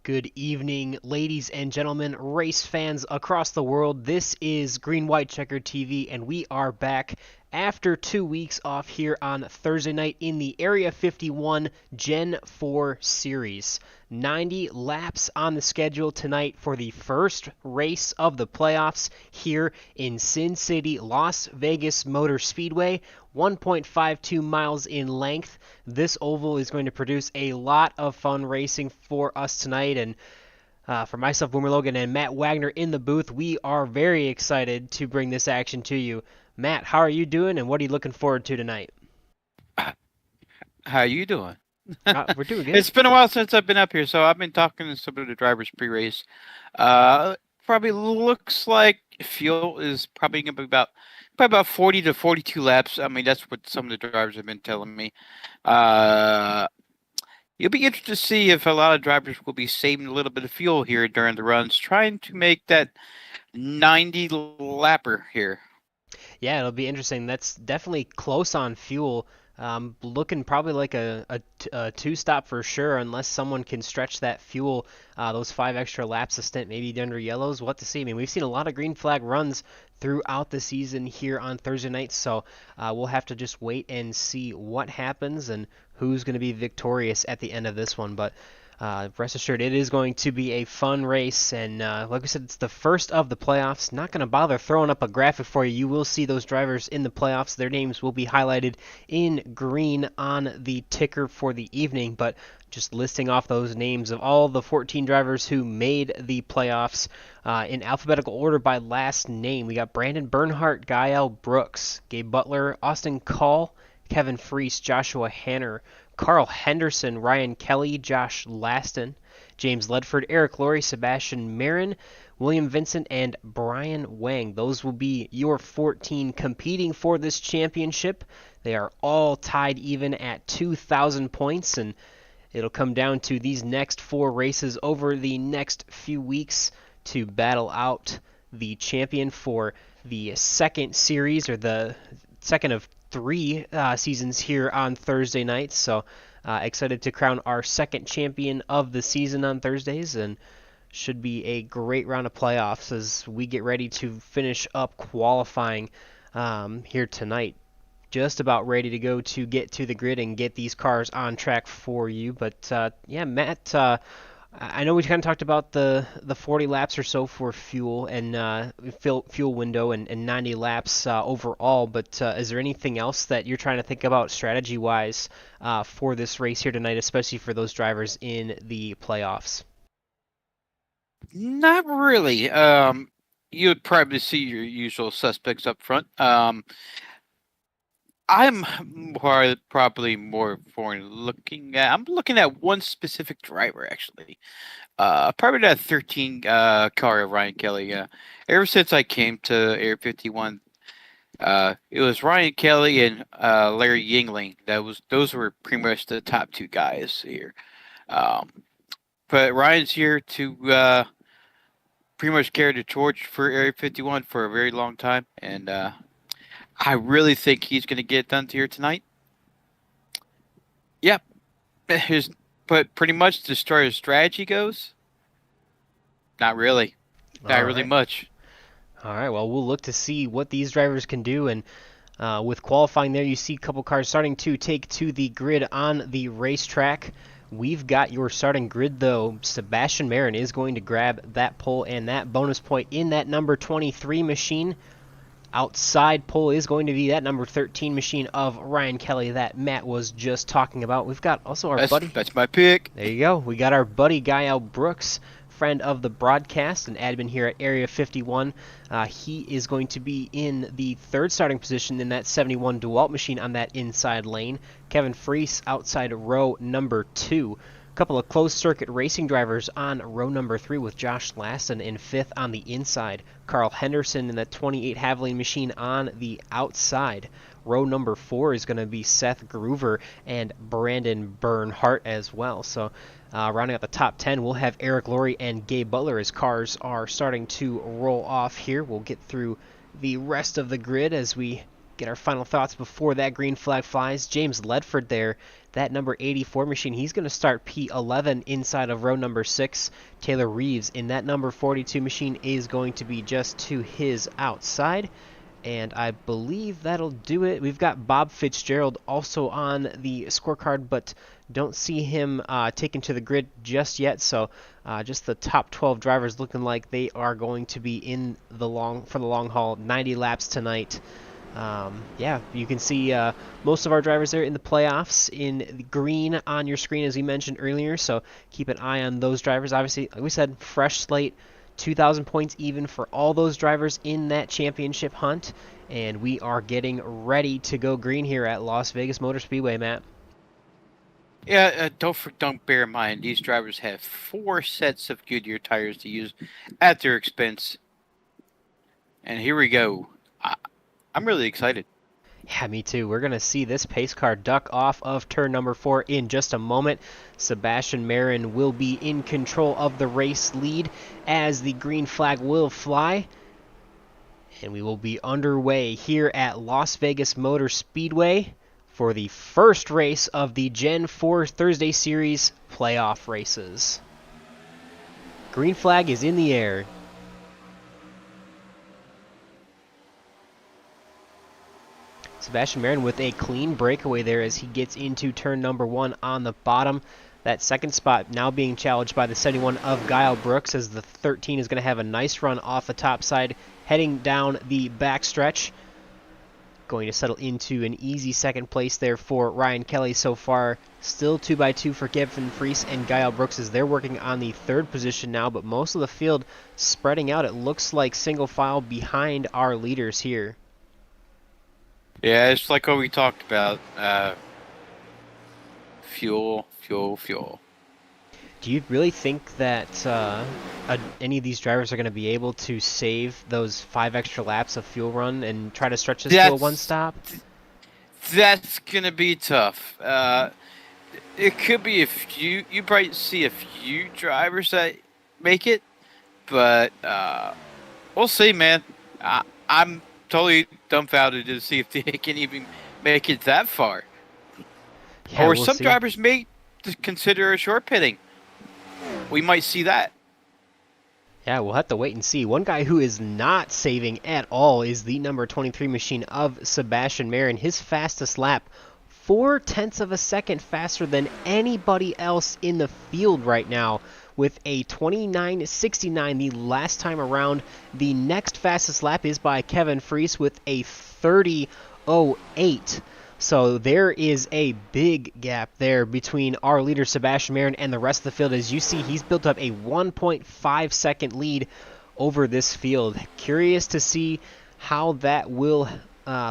Good evening, ladies and gentlemen, race fans across the world. This is Green White Checker TV, and we are back after 2 weeks off here on Thursday night in the Area 51 Gen 4 Series. 90 laps on the schedule tonight for the first race of the playoffs here in Sin City, Las Vegas Motor Speedway. 1.52 miles in length. This oval is going to produce a lot of fun racing for us tonight, and for myself, Boomer Logan, and Matt Wagner in the booth, we are very excited to bring this action to you. Matt, how are you doing, and what are you looking forward to tonight? How you doing? We're doing good. It's been a while since I've been up here, so I've been talking to some of the drivers pre-race. Probably looks like fuel is probably about 40 to 42 laps. I mean, that's what some of the drivers have been telling me. Uh, You'll be interested to see if a lot of drivers will be saving a little bit of fuel here during the runs, trying to make that 90 lapper here. Yeah, it'll be interesting. That's definitely close on fuel. Looking probably like a two-stop for sure, unless someone can stretch that fuel, those 5 extra laps a stint, maybe under yellows. What to see? I mean, we've seen a lot of green flag runs throughout the season here on Thursday nights, so we'll have to just wait and see what happens and who's going to be victorious at the end of this one. But rest assured, it is going to be a fun race, and like we said, it's the first of the playoffs. Not going to bother throwing up a graphic for you. You will see those drivers in the playoffs. Their names will be highlighted in green on the ticker for the evening, but just listing off those names of all the 14 drivers who made the playoffs in alphabetical order by last name. We got Brandon Bernhardt, Gael Brooks, Gabe Butler, Austin Call, Kevin Freese, Joshua Hanner, Carl Henderson, Ryan Kelly, Josh Laston, James Ledford, Eric Laurie, Sebastian Marin, William Vincent, and Brian Wang. Those will be your 14 competing for this championship. They are all tied even at 2,000 points, and it'll come down to these next 4 races over the next few weeks to battle out the champion for the second series, or the second of 3 seasons here on Thursday nights. So excited to crown our second champion of the season on Thursdays, and should be a great round of playoffs as we get ready to finish up qualifying here tonight. Just about ready to go to get to the grid and get these cars on track for you. But yeah, Matt, I know we kind of talked about the 40 laps or so for fuel and fuel window and 90 laps overall, but is there anything else that you're trying to think about strategy-wise for this race here tonight, especially for those drivers in the playoffs? Not really. You would probably see your usual suspects up front. I'm probably more for looking at. I'm looking at one specific driver actually. Probably that 13 car of Ryan Kelly. Ever since I came to Air 51, it was Ryan Kelly and Larry Yingling. Those were pretty much the top two guys here. Um, but Ryan's here to pretty much carry the torch for Area 51 for a very long time, and I really think he's going to get it done here tonight. Yep. His, but pretty much as far as strategy goes, not really. Not All really right. much. All right, well, we'll look to see what these drivers can do, and with qualifying there, you see a couple cars starting to take to the grid on the racetrack. We've got your starting grid, though. Sebastian Marin is going to grab that pole and that bonus point in that number 23 machine. Outside pole is going to be that number 13 machine of Ryan Kelly that Matt was just talking about. We've got also our That's buddy. that's my pick. There you go. We got our buddy Gael Brooks, friend of the broadcast and admin here at Area 51. He is going to be in the third starting position in that 71 DeWalt machine on that inside lane. Kevin Freese outside row number 2. A couple of closed circuit racing drivers on row number 3 with Josh Laston in 5th on the inside. Carl Henderson in the 28 Haviland machine on the outside. Row number 4 is going to be Seth Groover and Brandon Bernhardt as well. So rounding out the top 10, we'll have Eric Laurie and Gabe Butler as cars are starting to roll off here. We'll get through the rest of the grid as we get our final thoughts before that green flag flies. James Ledford there, that number 84 machine, he's going to start P11 inside of row number 6. Taylor Reeves in that number 42 machine is going to be just to his outside. And I believe that'll do it. We've got Bob Fitzgerald also on the scorecard, but don't see him taken to the grid just yet. So just the top 12 drivers looking like they are going to be in the for the long haul, 90 laps tonight. Yeah, you can see most of our drivers there in the playoffs in green on your screen, as we mentioned earlier. So keep an eye on those drivers. Obviously, like we said, fresh slate. 2,000 points even for all those drivers in that championship hunt. And we are getting ready to go green here at Las Vegas Motor Speedway, Matt. Yeah, don't bear in mind, these drivers have 4 sets of Goodyear tires to use at their expense. And here we go. I'm really excited. Yeah, me too. We're going to see this pace car duck off of turn number 4 in just a moment. Sebastian Marin will be in control of the race lead as the green flag will fly. And we will be underway here at Las Vegas Motor Speedway for the first race of the Gen 4 Thursday Series playoff races. Green flag is in the air. Sebastian Marin with a clean breakaway there as he gets into turn number 1 on the bottom. That second spot now being challenged by the 71 of Guile Brooks, as the 13 is going to have a nice run off the top side, heading down the back stretch. Going to settle into an easy second place there for Ryan Kelly so far. Still 2x2 for Kevin Freese and Guile Brooks as they're working on the third position now, but most of the field spreading out. It looks like single file behind our leaders here. Yeah, it's like what we talked about. Fuel. Do you really think that any of these drivers are going to be able to save those 5 extra laps of fuel run and try to stretch this to a one stop? That's going to be tough. It could be a few. You might see a few drivers that make it, but we'll see, man. I'm totally dumbfounded to see if they can even make it that far. Yeah, or we'll some see. drivers may consider a short pitting. We might see that. Yeah, we'll have to wait and see. One guy who is not saving at all is the number 23 machine of Sebastian Marin. His fastest lap, 0.4 of a second faster than anybody else in the field right now, with a 29.69 the last time around. The next fastest lap is by Kevin Freese with a 30.08. So there is a big gap there between our leader Sebastian Marin and the rest of the field. As you see, he's built up a 1.5 second lead over this field. Curious to see how that will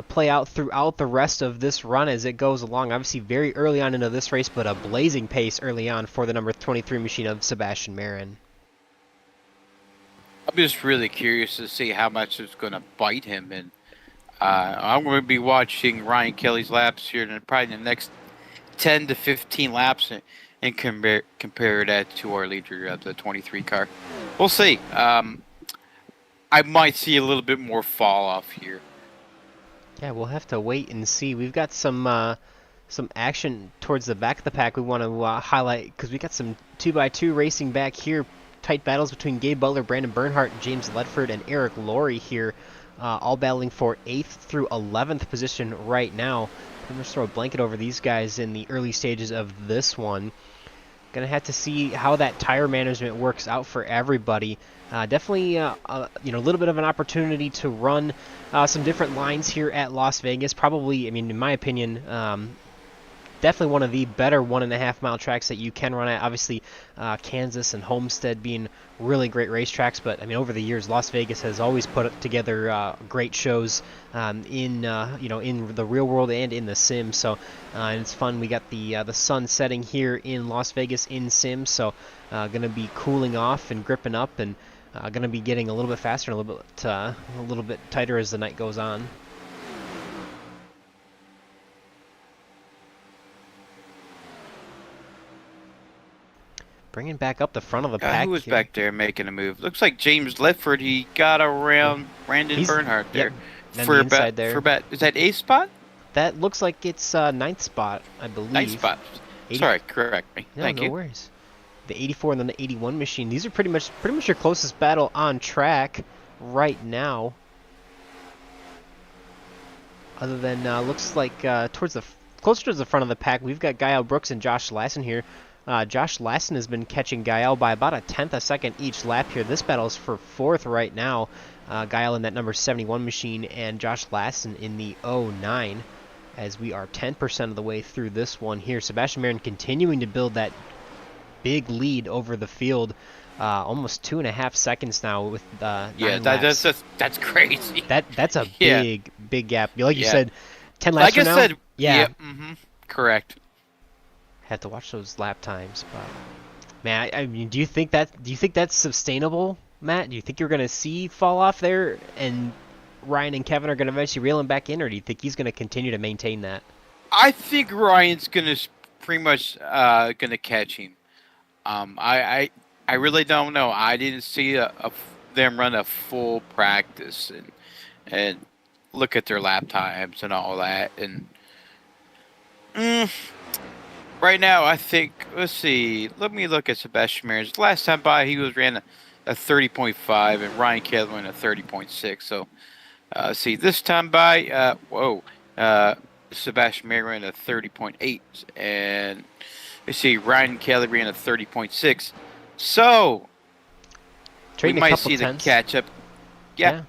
play out throughout the rest of this run as it goes along. Obviously very early on into this race, but a blazing pace early on for the number 23 machine of Sebastian Marin. I'm just really curious to see how much it's going to bite him, and I'm going to be watching Ryan Kelly's laps here in probably the next 10 to 15 laps and compare that to our leader of the 23 car. We'll see. I might see a little bit more fall off here. Yeah, we'll have to wait and see. We've got some action towards the back of the pack we want to highlight, because we got some 2x2 racing back here. Tight battles between Gabe Butler, Brandon Bernhardt, James Ledford, and Eric Laurie here, all battling for 8th through 11th position right now. I'm going to throw a blanket over these guys in the early stages of this one. Going to have to see how that tire management works out for everybody. Definitely, a little bit of an opportunity to run some different lines here at Las Vegas. Probably, I mean, in my opinion, definitely one of the better 1.5 mile tracks that you can run at. Obviously, Kansas and Homestead being really great racetracks, but I mean, over the years, Las Vegas has always put together great shows in the real world and in the sim. So, and it's fun. We got the sun setting here in Las Vegas in sim, so going to be cooling off and gripping up, and going to be getting a little bit faster and a little bit tighter as the night goes on. Bringing back up the front of the pack. Who was here. back there making a move? Looks like James Ledford. He got around Brandon Bernhardt there. Yep. on the inside For there. bet, is that eighth spot? That looks like it's ninth spot, I Ninth believe. spot. 80. Sorry, correct me. No, Thank no you. worries. The 84 and then the 81 machine. These are pretty much your closest battle on track right now. Other than looks like closer to the front of the pack, we've got Gael Brooks and Josh Lassen here. Josh Lassen has been catching Gael by about a tenth a second each lap here. This battle is for fourth right now. Gael in that number 71 machine and Josh Lassen in the 09, as we are 10% of the way through this one here. Sebastian Marin continuing to build that big lead over the field. Almost 2.5 seconds now with 9 laps. That's crazy. That's a Yeah. big gap. Like you Yeah. said, 10 laps Like I from now. said, Yeah. Correct. Had to watch those lap times, but man, I mean, do you think that's sustainable, Matt? Do you think you're gonna see fall off there, and Ryan and Kevin are gonna eventually reel him back in, or do you think he's gonna continue to maintain that? I think Ryan's gonna pretty much gonna catch him. I really don't know. I didn't see them run a full practice and look at their lap times and all that. And right now, I think, let's see. Let me look at Sebastian Marin's. Last time by, he ran a 30.5, and Ryan Kelly ran a 30.6. So, see, this time by, Sebastian Marin ran a 30.8, and let's see, Ryan Kelly ran a 30.6. So, Trading we a might couple see the tenths. catch up. Yeah.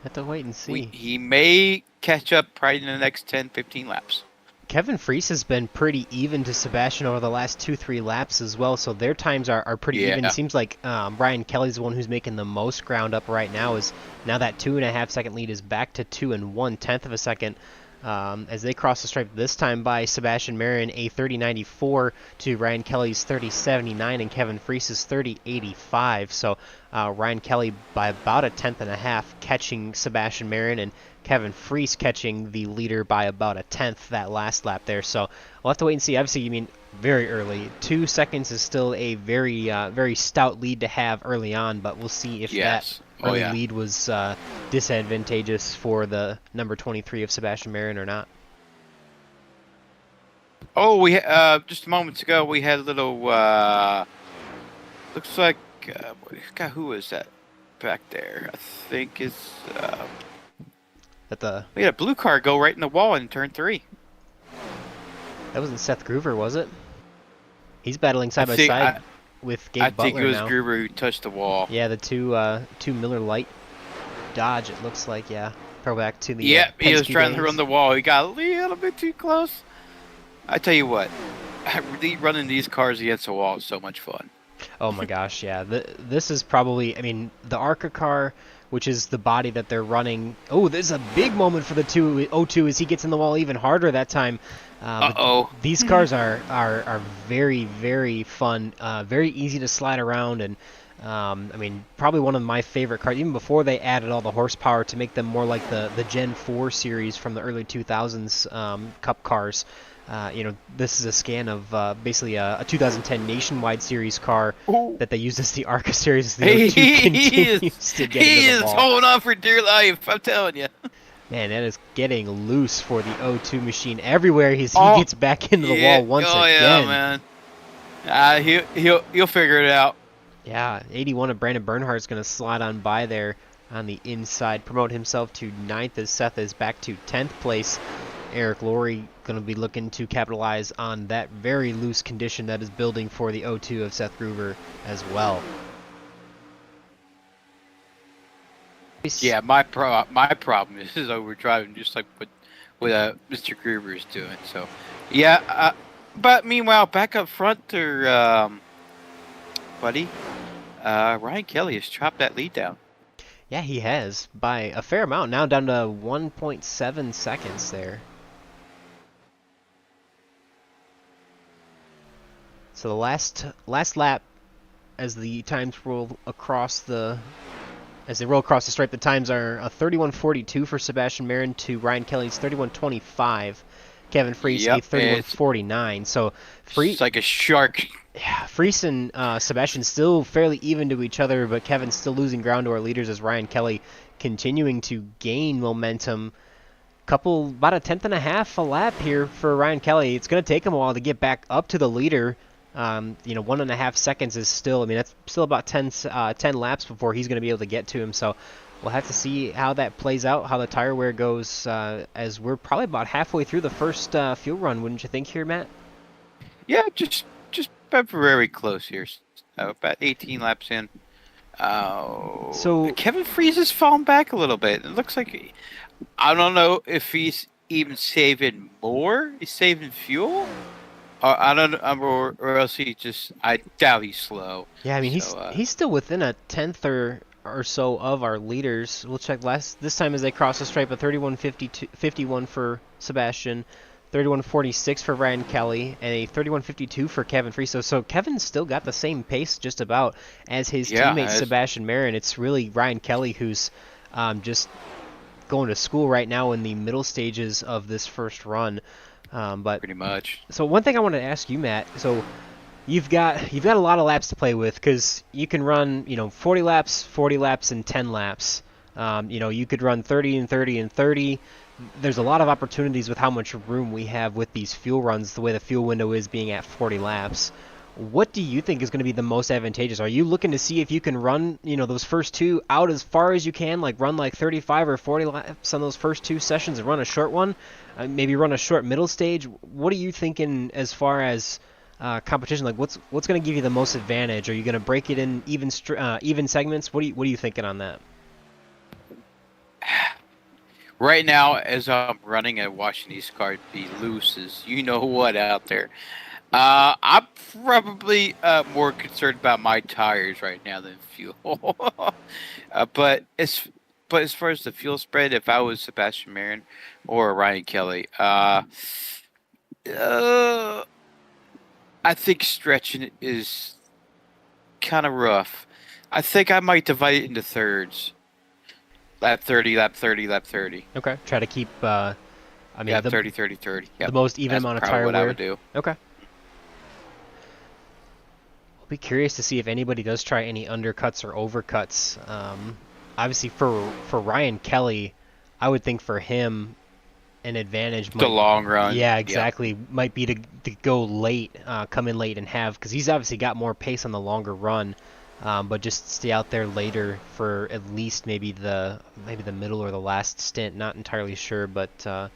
Have to wait and see. He may catch up probably in the next 10, 15 laps. Kevin Freese has been pretty even to Sebastian over the last 2-3 laps as well, so their times are pretty even. It seems like Ryan Kelly's the one who's making the most ground up right now. Is now that 2.5 second lead is back to 2 1/10 of a second. As they cross the stripe this time by Sebastian Marin, a 30.94 to Ryan Kelly's 30.79 and Kevin Freese's 30.85. So Ryan Kelly by about a tenth and a half catching Sebastian Marin, and Kevin Freese catching the leader by about a tenth that last lap there. So we'll have to wait and see. Obviously, you mean very early. 2 seconds is still a very stout lead to have early on, but we'll see if that early lead was disadvantageous for the number 23 of Sebastian Marin or not. Oh, we just moments ago we had a little. Looks like who is that back there? I think it's. We had a blue car go right in the wall in turn 3. That wasn't Seth Groover, was it? He's battling side by side with Gabe Butler now. I think it was Groover who touched the wall. Yeah, the two Miller Lite Dodge, it looks like, yeah. Throwback to the he was trying days. to run the wall. He got a little bit too close. I tell you what, running these cars against the wall is so much fun. Oh my gosh, yeah. This is probably, I mean, the ARCA car, which is the body that they're running. Oh, this is a big moment for the 202 as he gets in the wall even harder that time. These cars are very, very fun, very easy to slide around, and I mean, probably one of my favorite cars, even before they added all the horsepower to make them more like the Gen 4 series from the early 2000s Cup cars. This is a scan of basically a 2010 Nationwide Series car that they use as the ARCA series. He is holding on for dear life, I'm telling you. Man, that is getting loose for the 02 machine. Everywhere he gets back into the wall once again. Yeah, man. He'll figure it out. Yeah, 81 of Brandon Bernhardt is going to slide on by there on the inside, promote himself to 9th as Seth is back to 10th place. Eric Laurie going to be looking to capitalize on that very loose condition that is building for the 02 of Seth Groover as well. Yeah, my problem is overdriving, just like what Mr. Groover is doing. So, yeah, but meanwhile, back up front to buddy, Ryan Kelly has chopped that lead down. Yeah, he has by a fair amount. Now down to 1.7 seconds there. So the last lap, as the times roll across the stripe, the times are a 31.42 for Sebastian Marin to Ryan Kelly's 31.25. Kevin Freese a 31.49. So Freese like a shark. Yeah, Freese and Sebastian still fairly even to each other, but Kevin's still losing ground to our leaders as Ryan Kelly continuing to gain momentum. About a tenth and a half a lap here for Ryan Kelly. It's going to take him a while to get back up to the leader. 1.5 seconds is still, I mean, that's still about 10 laps before he's going to be able to get to him. So we'll have to see how that plays out, how the tire wear goes, as we're probably about halfway through the first fuel run, wouldn't you think here, Matt? Yeah, just about very close here. About 18 laps in. So Kevin Freeze has fallen back a little bit. It looks like I don't know if he's even saving more. He's saving fuel. I don't know, or else I doubt he's slow. yeah, I mean, So, he's still within a tenth or so of our leaders. We'll check this time as they cross the stripe. A 31:51 for Sebastian, 31:46 for Ryan Kelly, and a 31:52 for Kevin Freese. So Kevin's still got the same pace just about as his teammate Sebastian Marin. It's really Ryan Kelly who's just going to school right now in the middle stages of this first run. But pretty much. So one thing I wanted to ask you, Matt. So you've got a lot of laps to play with because you can run 40 laps, 40 laps, and 10 laps. You could run 30 and 30 and 30. There's a lot of opportunities with how much room we have with these fuel runs, the way the fuel window is being at 40 laps. What do you think is going to be the most advantageous? Are you looking to see if you can run, those first two out as far as you can, like run like 35 or 40 laps on those first two sessions and run a short one? Maybe run a short middle stage? What are you thinking as far as competition? Like, what's going to give you the most advantage? Are you going to break it in even segments? What are you thinking on that? Right now, as I'm running and watching these cars be loose as you know what out there, I'm probably more concerned about my tires right now than fuel. But as far as the fuel spread, if I was Sebastian Marin or Ryan Kelly, I think stretching is kind of rough. I think I might divide it into thirds. Lap 30, lap 30, lap 30. Okay. Try to keep, lap 30, 30, 30. Yep. The most even amount of tire wear. That's what I would do. Okay. I'll be curious to see if anybody does try any undercuts or overcuts. Obviously, for Ryan Kelly, I would think for him, an advantage the long run. Yeah, exactly. Might be to go late, come in late and have, because he's obviously got more pace on the longer run. But just stay out there later for at least maybe the middle or the last stint. Not entirely sure, but have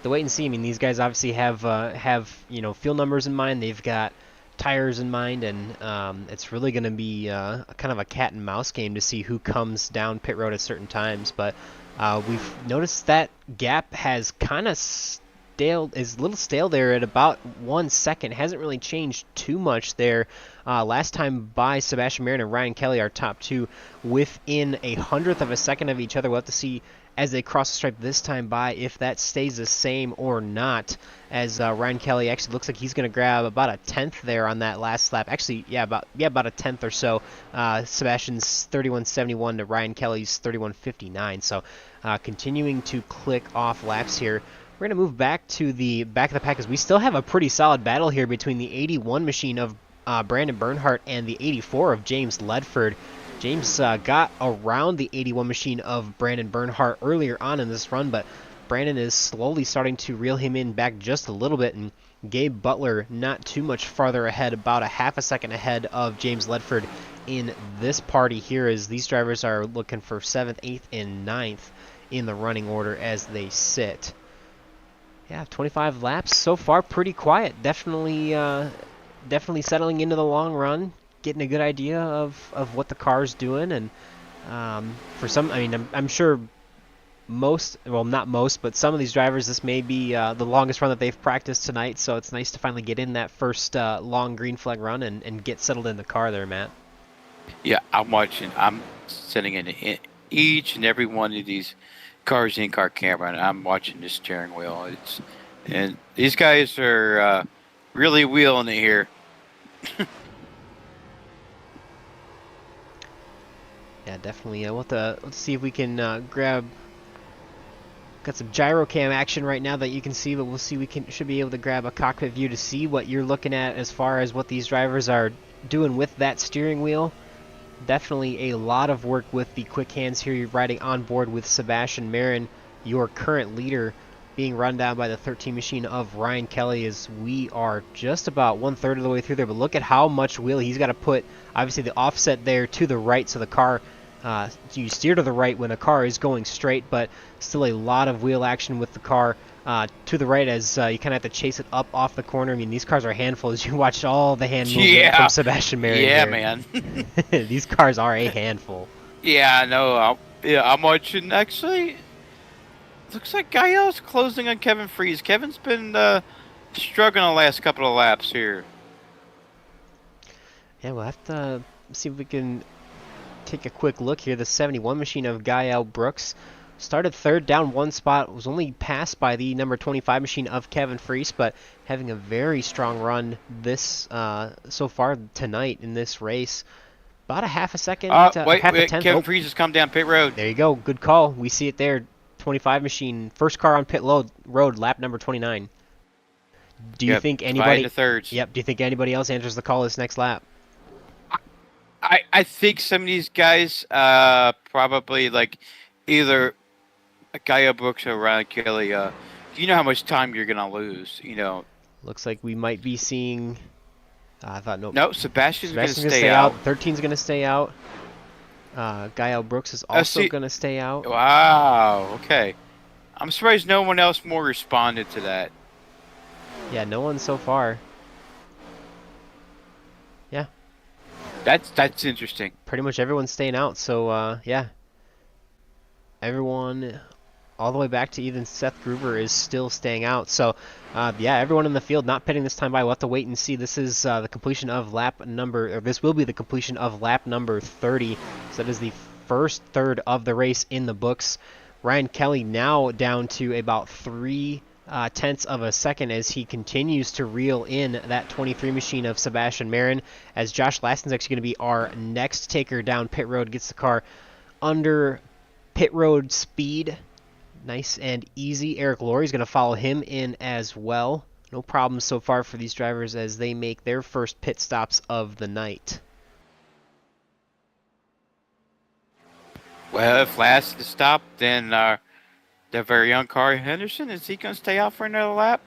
to wait and see. I mean, these guys obviously have fuel numbers in mind. They've got tires in mind, and it's really going to be kind of a cat and mouse game to see who comes down pit road at certain times. But we've noticed that gap has kind of is a little stale there at about 1 second. Hasn't really changed too much there. Last time by, Sebastian Marin and Ryan Kelly, our top two, within 1/100th of a second of each other. We'll have to see as they cross the stripe this time by if that stays the same or not, as Ryan Kelly actually looks like he's going to grab about a tenth there on that last lap. Actually, about a tenth or so. Sebastian's 31.71 to Ryan Kelly's 31.59. So continuing to click off laps here. We're going to move back to the back of the pack, as we still have a pretty solid battle here between the 81 machine of Brandon Bernhardt and the 84 of James Ledford. James got around the 81 machine of Brandon Bernhardt earlier on in this run, but Brandon is slowly starting to reel him in back just a little bit, and Gabe Butler not too much farther ahead, about a half a second ahead of James Ledford in this party here, as these drivers are looking for 7th, 8th, and 9th in the running order as they sit. Yeah, 25 laps so far, pretty quiet. Definitely settling into the long run, getting a good idea of what the car's doing, and for some, I mean, I'm sure not most, but some of these drivers, this may be the longest run that they've practiced tonight. So it's nice to finally get in that first long green flag run and get settled in the car there, Matt. Yeah, I'm sitting in each and every one of these cars in-car camera, and I'm watching the steering wheel. And these guys are really wheeling it here. Yeah, definitely. Let's see if we can grab. Got some gyro cam action right now that you can see, but we'll see. Should be able to grab a cockpit view to see what you're looking at as far as what these drivers are doing with that steering wheel. Definitely a lot of work with the quick hands here. You're riding on board with Sebastian Marin, your current leader, being run down by the 13 machine of Ryan Kelly as we are just about 1/3 of the way through there. But look at how much wheel he's got to put. Obviously the offset there to the right, so the car, you steer to the right when a car is going straight, but still a lot of wheel action with the car to the right as you kind of have to chase it up off the corner. I mean, these cars are a handful as you watch all the hand movement from Sebastian Marin Yeah, here. man. These cars are a handful. Yeah, I know. I'm watching. Actually, looks like Gaio's closing on Kevin Freeze. Kevin's been struggling the last couple of laps here. Yeah, we'll have to see if we can take a quick look here. The 71 machine of Gael Brooks started third, down one spot, was only passed by the number 25 machine of Kevin Freese, but having a very strong run this so far tonight in this race. About a half a second, half a tenth. Kevin Freese has come down pit road. There you go, good call. We see it there. 25 machine, first car on pit road, lap number 29. Do you think anybody? Yep. Do you think anybody else answers the call this next lap? I think some of these guys probably like either Gaia Brooks or Ryan Kelly. You know how much time you're gonna lose. You know. Looks like we might be seeing. I thought nope. No, Sebastian's gonna stay out. 13's gonna stay out. Gael Brooks is also gonna stay out. Wow. Okay. I'm surprised no one else more responded to that. Yeah, no one so far. Yeah. That's interesting. Pretty much everyone's staying out, so yeah. Everyone all the way back to even Seth Gruber is still staying out. So yeah, everyone in the field not pitting this time by. We'll have to wait and see. This is the completion of lap number, or this will be the completion of lap number 30. So that is the first third of the race in the books. Ryan Kelly now down to about 3/10 of a second as he continues to reel in that 23 machine of Sebastian Marin, as Josh Laston's actually going to be our next taker down pit road, gets the car under pit road speed. Nice and easy. Eric Laurie is going to follow him in as well. No problems so far for these drivers as they make their first pit stops of the night. Well, if last to stop, then the very young Corey Henderson, is he going to stay out for another lap?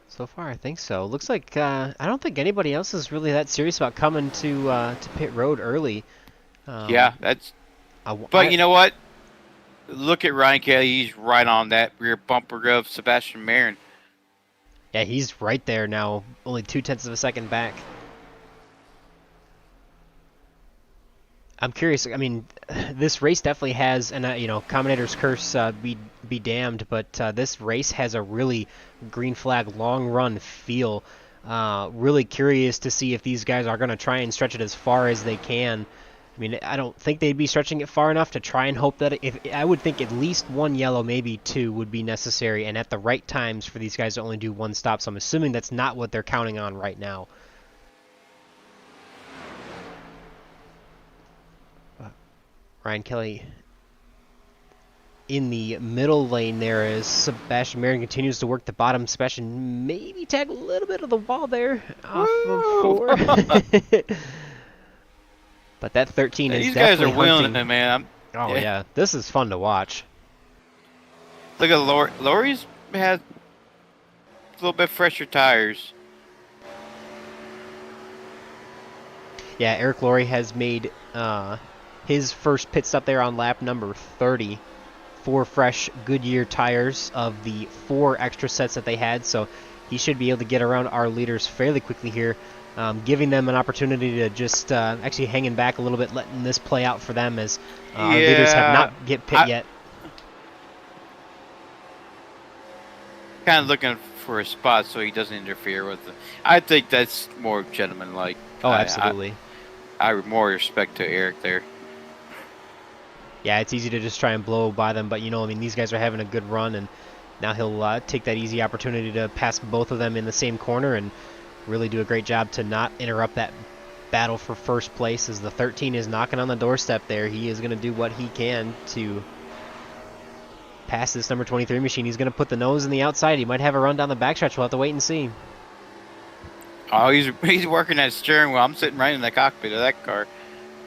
So far, I think so. Looks like I don't think anybody else is really that serious about coming to pit road early. Yeah, that's. But you know what? Look at Ryan Kelly. He's right on that rear bumper of Sebastian Marin. Yeah, he's right there now, only 0.2 of a second back. I'm curious. I mean, this race definitely has, and you know, Commentator's Curse be damned, but this race has a really green flag long run feel. Really curious to see if these guys are going to try and stretch it as far as they can. I mean, I don't think they'd be stretching it far enough to try and hope that I would think at least one yellow, maybe two, would be necessary, and at the right times for these guys to only do one stop. So I'm assuming that's not what they're counting on right now. Ryan Kelly in the middle lane there as Sebastian Marin continues to work the bottom. Sebastian maybe tag a little bit of the wall there off of 4. But that 13 is definitely These guys are willing it, man. Oh, yeah. This is fun to watch. Look at Laurie's had a little bit fresher tires. Yeah, Eric Laurie has made his first pit stop there on lap number 30. 4 fresh Goodyear tires of the 4 extra sets that they had, so he should be able to get around our leaders fairly quickly here, giving them an opportunity to just actually hanging back a little bit, letting this play out for them as our leaders have not get pit yet. Kind of looking for a spot so he doesn't interfere with it. I think that's more gentlemanlike. Oh, absolutely. I more respect to Eric there. Yeah, it's easy to just try and blow by them, but you know, I mean, these guys are having a good run, and now he'll take that easy opportunity to pass both of them in the same corner and really do a great job to not interrupt that battle for first place as the 13 is knocking on the doorstep there. He is going to do what he can to pass this number 23 machine. He's going to put the nose in the outside. He might have a run down the backstretch. We'll have to wait and see. Oh, he's working that steering wheel. I'm sitting right in the cockpit of that car.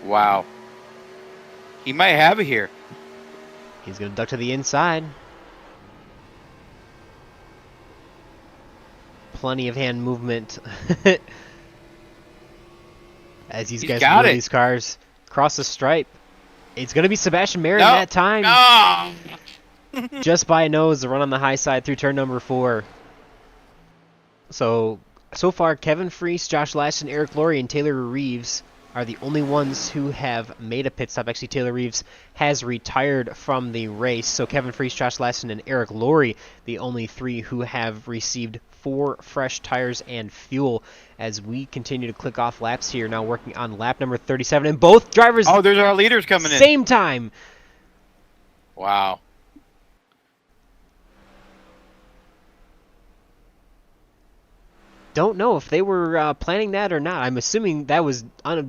Wow. He might have it here. He's going to duck to the inside. Plenty of hand movement as these guys wheel these cars across the stripe. It's going to be Sebastian Marin that time. No. Just by a nose, the run on the high side through turn number 4. So far, Kevin Freese, Josh Laston, Eric Laurie, and Taylor Reeves are the only ones who have made a pit stop. Actually, Taylor Reeves has retired from the race. So Kevin Freese, Josh Laston, and Eric Laurie, the only 3 who have received 4 fresh tires and fuel. As we continue to click off laps here, now working on lap number 37, and both drivers. Oh, there's our leaders coming in. Same time. Wow. Don't know if they were planning that or not. I'm assuming that was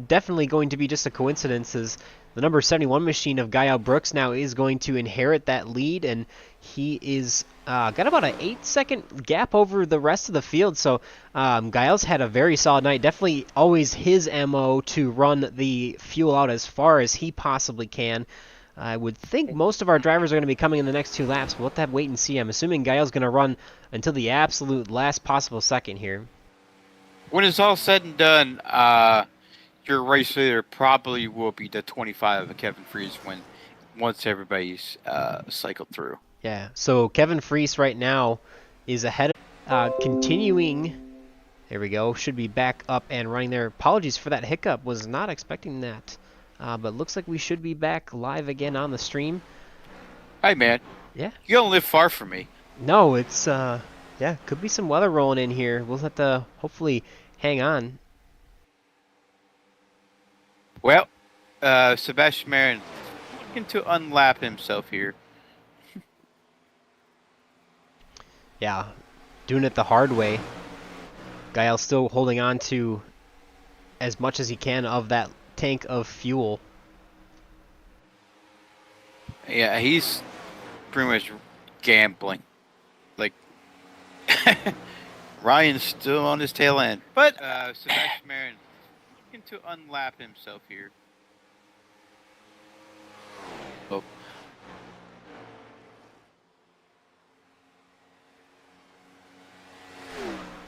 definitely going to be just a coincidence, as the number 71 machine of Gael Brooks now is going to inherit that lead, and he is got about an 8-second gap over the rest of the field. So Gael's had a very solid night. Definitely always his MO to run the fuel out as far as he possibly can. I would think most of our drivers are going to be coming in the next 2 laps, but we'll have to wait and see. I'm assuming Gael's going to run until the absolute last possible second here. When it's all said and done, your race leader probably will be the 25 of Kevin Freese once everybody's cycled through. Yeah, so Kevin Freese right now is ahead of continuing. There we go. Should be back up and running there. Apologies for that hiccup. Was not expecting that. But looks like we should be back live again on the stream. Hi, man. Yeah. You don't live far from me. No, it's, yeah, could be some weather rolling in here. We'll have to hopefully hang on. Well, Sebastian Marin looking to unlap himself here. Yeah, doing it the hard way. Gael still holding on to as much as he can of that tank of fuel. Yeah, he's pretty much gambling. Like, Ryan's still on his tail end. But Sebastian Marin looking to unlap himself here. Oh.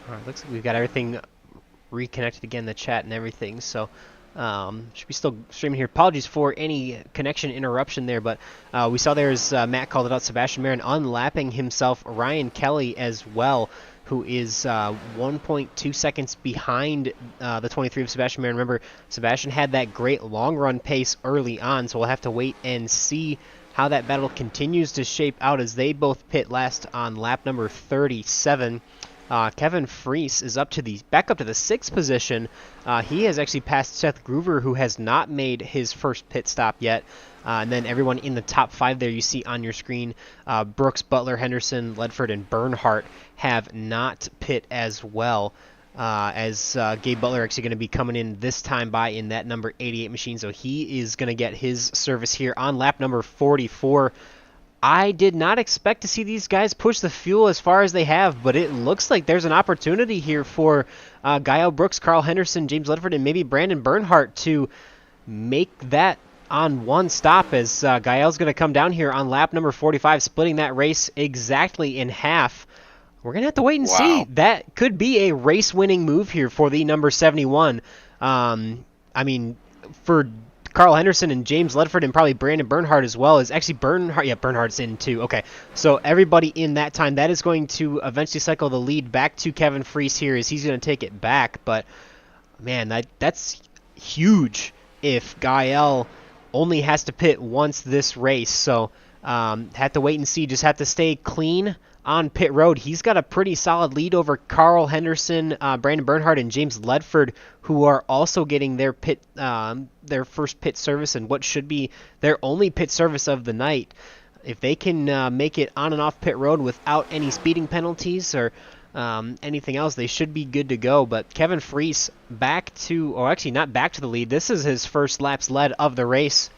Alright, looks like we've got everything reconnected again, the chat and everything, so should be still streaming here. Apologies for any connection interruption there, but we saw there's Matt called it out, Sebastian Marin unlapping himself, Ryan Kelly as well, who is 1.2 seconds behind the 23 of Sebastian Marin. Remember, Sebastian had that great long run pace early on, so we'll have to wait and see how that battle continues to shape out as they both pit last on lap number 37. Kevin Freese is back up to the 6th position. He has actually passed Seth Groover, who has not made his first pit stop yet. And then everyone in the top 5 there you see on your screen, Brooks, Butler, Henderson, Ledford, and Bernhardt have not pit as well. As Gabe Butler actually going to be coming in this time by in that number 88 machine. So he is going to get his service here on lap number 44. I did not expect to see these guys push the fuel as far as they have, but it looks like there's an opportunity here for Gael Brooks, Carl Henderson, James Ledford, and maybe Brandon Bernhardt to make that on one stop, as Gael's going to come down here on lap number 45, splitting that race exactly in half. We're going to have to wait and see. That could be a race-winning move here for the number 71. I mean, for Carl Henderson and James Ledford and probably Brandon Bernhardt as well. Is actually Bernhardt. Yeah, Bernhardt's in too. Okay, so everybody in that time, that is going to eventually cycle the lead back to Kevin Freese here, as he's going to take it back. But man, that's huge if Gael only has to pit once this race. So have to wait and see. Just have to stay clean on pit road. He's got a pretty solid lead over Carl Henderson, Brandon Bernhardt, and James Ledford, who are also getting their first pit service and what should be their only pit service of the night. If they can make it on and off pit road without any speeding penalties or anything else, they should be good to go. But Kevin Freese actually not back to the lead. This is his first laps led of the race.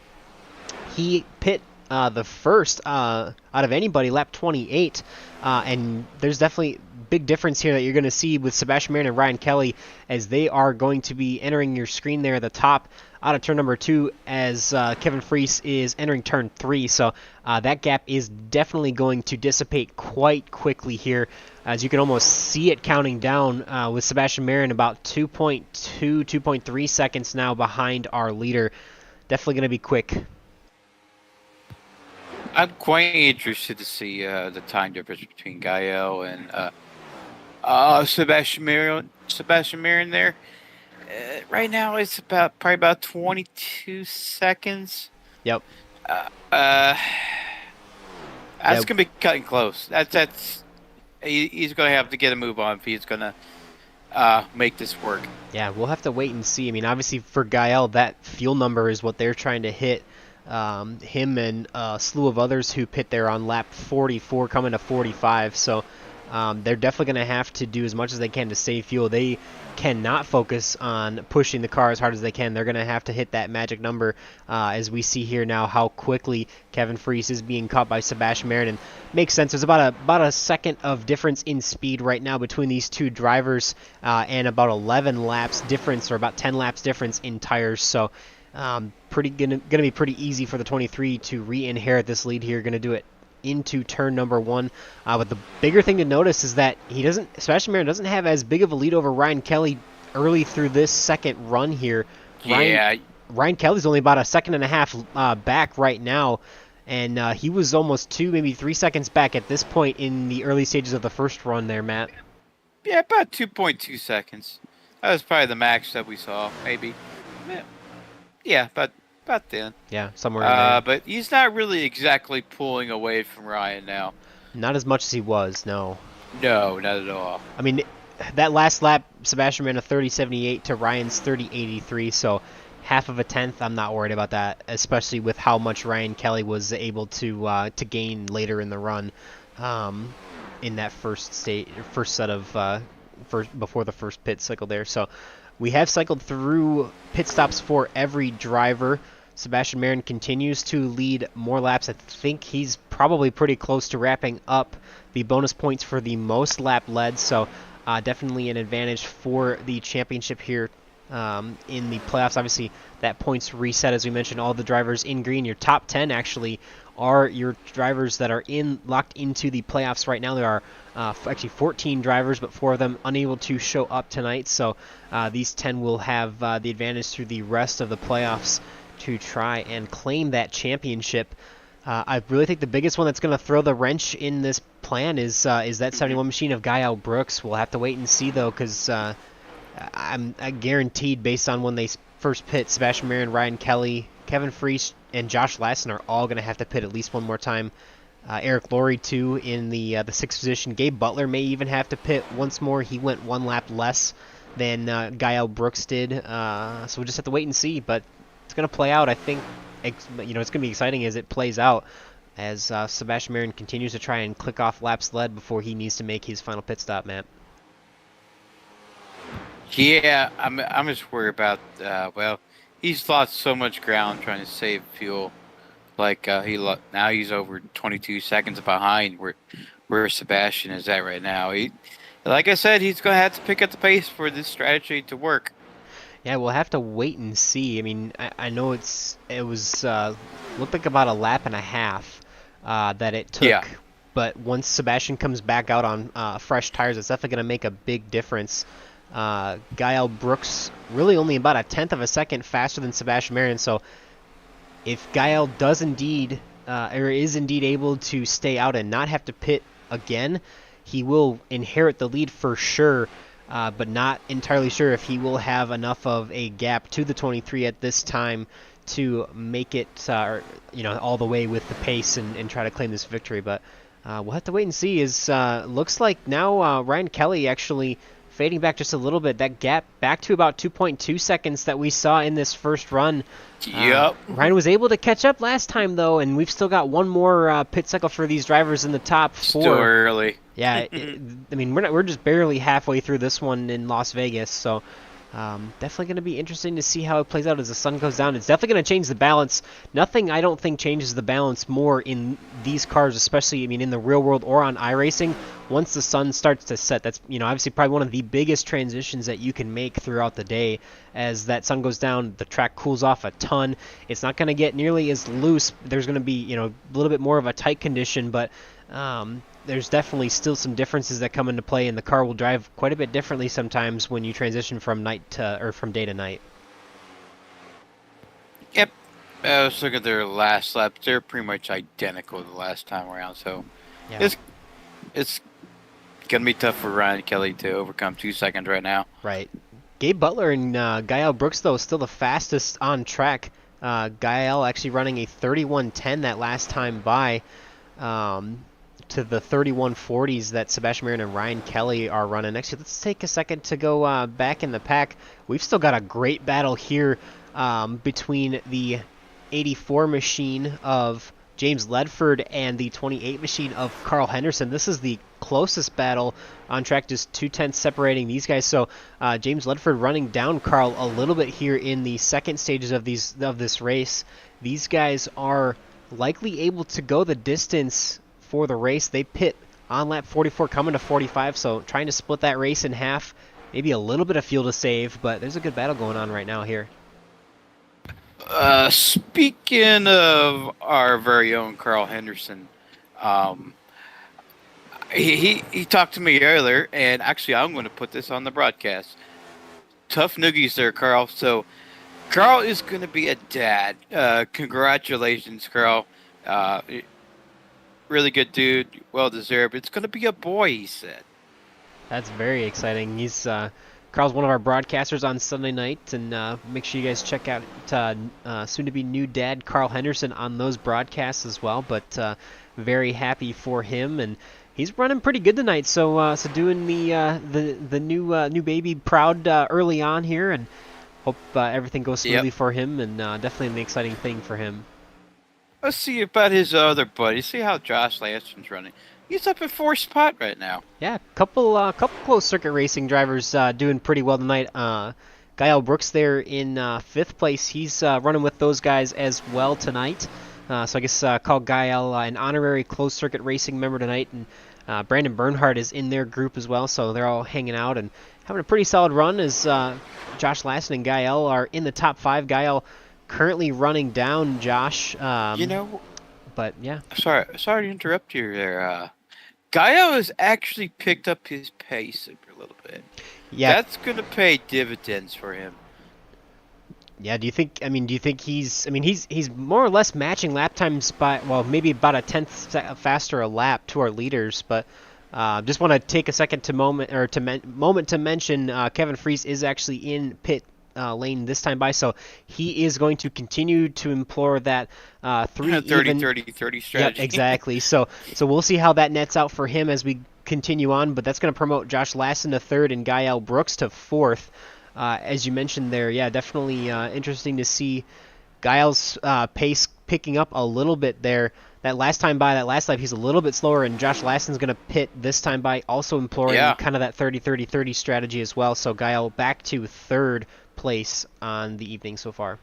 He pit the first out of anybody, lap 28, and there's definitely big difference here that you're going to see with Sebastian Marin and Ryan Kelly, as they are going to be entering your screen there at the top out of turn number 2 as Kevin Freese is entering turn 3. So that gap is definitely going to dissipate quite quickly here, as you can almost see it counting down with Sebastian Marin about 2.2, 2.3 seconds now behind our leader. Definitely going to be quick. I'm quite interested to see the time difference between Gael and Sebastian Marin. Sebastian Marin there. Right now, it's probably about 22 seconds. Yep. That's gonna be cutting close. He's gonna have to get a move on if he's gonna make this work. Yeah, we'll have to wait and see. I mean, obviously for Gael, that fuel number is what they're trying to hit. Him and a slew of others who pit there on lap 44 coming to 45. So they're definitely going to have to do as much as they can to save fuel. They cannot focus on pushing the car as hard as they can. They're going to have to hit that magic number, as we see here now how quickly Kevin Freese is being caught by Sebastian Marin. And makes sense. There's about a second of difference in speed right now between these two drivers, and about 11 laps difference, or about 10 laps difference in tires. So gonna be pretty easy for the 23 to re-inherit this lead here. Gonna do it into turn number 1. But the bigger thing to notice is that Sebastian Marin doesn't have as big of a lead over Ryan Kelly early through this second run here. Ryan Kelly's only about a second and a half back right now, and he was almost 2, maybe 3 seconds back at this point in the early stages of the first run there, Matt. Yeah, about 2.2 seconds. That was probably the max that we saw, maybe. Yeah, about then. Yeah, somewhere in there. But he's not really exactly pulling away from Ryan now. Not as much as he was, no. No, not at all. I mean, that last lap, Sebastian ran a 30.78 to Ryan's 30.83, so half of a tenth. I'm not worried about that, especially with how much Ryan Kelly was able to gain later in the run, in that first set of before the first pit cycle there. So we have cycled through pit stops for every driver. Sebastian Marin continues to lead more laps. I think he's probably pretty close to wrapping up the bonus points for the most lap led, so definitely an advantage for the championship here in the playoffs. Obviously, that points reset, as we mentioned, all the drivers in green. Your top 10 actually are your drivers that are locked into the playoffs right now. There are actually 14 drivers, but 4 of them unable to show up tonight, so these 10 will have the advantage through the rest of the playoffs to try and claim that championship. I really think the biggest one that's going to throw the wrench in this plan is that 71 machine of Gael Brooks. We'll have to wait and see, though, because I'm guaranteed, based on when they first pit, Sebastian Marin, Ryan Kelly, Kevin Freese, and Josh Lassen are all going to have to pit at least one more time. Eric Laurie, too, in the 6th position. Gabe Butler may even have to pit once more. He went 1 lap less than Gael Brooks did. So we'll just have to wait and see, but it's going to play out. I think it's going to be exciting as it plays out, as Sebastian Marin continues to try and click off laps led before he needs to make his final pit stop, Matt. Yeah, I'm just worried about, he's lost so much ground trying to save fuel. Like, now he's over 22 seconds behind where Sebastian is at right now. Like I said, he's going to have to pick up the pace for this strategy to work. Yeah, we'll have to wait and see. I mean, I know it was looked like about a lap and a half that it took. Yeah. But once Sebastian comes back out on fresh tires, it's definitely going to make a big difference. Gael Brooks really only about a tenth of a second faster than Sebastian Marin. So if Gael does indeed, or is indeed able to stay out and not have to pit again, he will inherit the lead for sure. But not entirely sure if he will have enough of a gap to the 23 at this time to make it, all the way with the pace and try to claim this victory. But we'll have to wait and see. Looks like now Ryan Kelly actually fading back just a little bit. That gap back to about 2.2 seconds that we saw in this first run. Yep. Ryan was able to catch up last time, though, and we've still got one more pit cycle for these drivers in the top 4. Still early. Yeah, I mean, we're just barely halfway through this one in Las Vegas, so Definitely going to be interesting to see how it plays out as the sun goes down. It's definitely going to change the balance. Nothing, I don't think, changes the balance more in these cars, especially, I mean, in the real world or on iRacing. Once the sun starts to set, that's, obviously probably one of the biggest transitions that you can make throughout the day. As that sun goes down, the track cools off a ton. It's not going to get nearly as loose. There's going to be, a little bit more of a tight condition, but there's definitely still some differences that come into play, and the car will drive quite a bit differently sometimes when you transition from night to, or from day to night. Yep. Let's look at their last laps. They're pretty much identical the last time around, so Yeah. it's gonna be tough for Ryan Kelly to overcome 2 seconds right now. Right. Gabe Butler and Gael Brooks, though, still the fastest on track. Gael actually running a 31:10 that last time by. To the 31:40s that Sebastian Marin and Ryan Kelly are running. Actually, let's take a second to go back in the pack. We've still got a great battle here between the 84 machine of James Ledford and the 28 machine of Carl Henderson. This is the closest battle on track, just 2/10 separating these guys. So James Ledford running down Carl a little bit here in the second stages of this race. These guys are likely able to go the distance for the race. They pit on lap 44 coming to 45, so trying to split that race in half. Maybe a little bit of fuel to save, but there's a good battle going on right now here. Speaking of our very own Carl Henderson, he talked to me earlier, and actually I'm going to put this on the broadcast. Tough noogies there, Carl. So Carl is going to be a dad. Congratulations, Carl. Really good dude, well deserved. It's going to be a boy, he said. That's very exciting. He's Carl's one of our broadcasters on Sunday night, and make sure you guys check out soon-to-be new dad Carl Henderson on those broadcasts as well. But very happy for him, and he's running pretty good tonight. So doing the new baby proud early on here, and hope everything goes smoothly for him, and definitely an exciting thing for him. Let's see about his other buddy. See how Josh Lanson's running. He's up at 4th spot right now. Yeah, couple close circuit racing drivers doing pretty well tonight. Gael Brooks there in 5th place. He's running with those guys as well tonight. So I guess call Gael an honorary closed circuit racing member tonight. And Brandon Bernhardt is in their group as well. So they're all hanging out and having a pretty solid run as Josh Lassen and Gael are in the top 5. Gael currently running down Josh. But yeah. Sorry to interrupt you there. Gael has actually picked up his pace a little bit. Yeah, that's going to pay dividends for him. Yeah, do you think he's more or less matching lap times by, well, maybe about a tenth faster a lap to our leaders, but just want to take a second to mention Kevin Fries is actually in pit lane this time by, so he is going to continue to implore that 30-30-30 strategy. Yep, exactly. So we'll see how that nets out for him as we continue on, but that's going to promote Josh Lassen to 3rd and Gael Brooks to 4th. As you mentioned there, yeah, definitely interesting to see Gael's pace picking up a little bit there. That last lap, he's a little bit slower, and Josh Lassen's going to pit this time by, also imploring kind of that 30-30-30 strategy as well. So Gael back to 3rd place on the evening so far.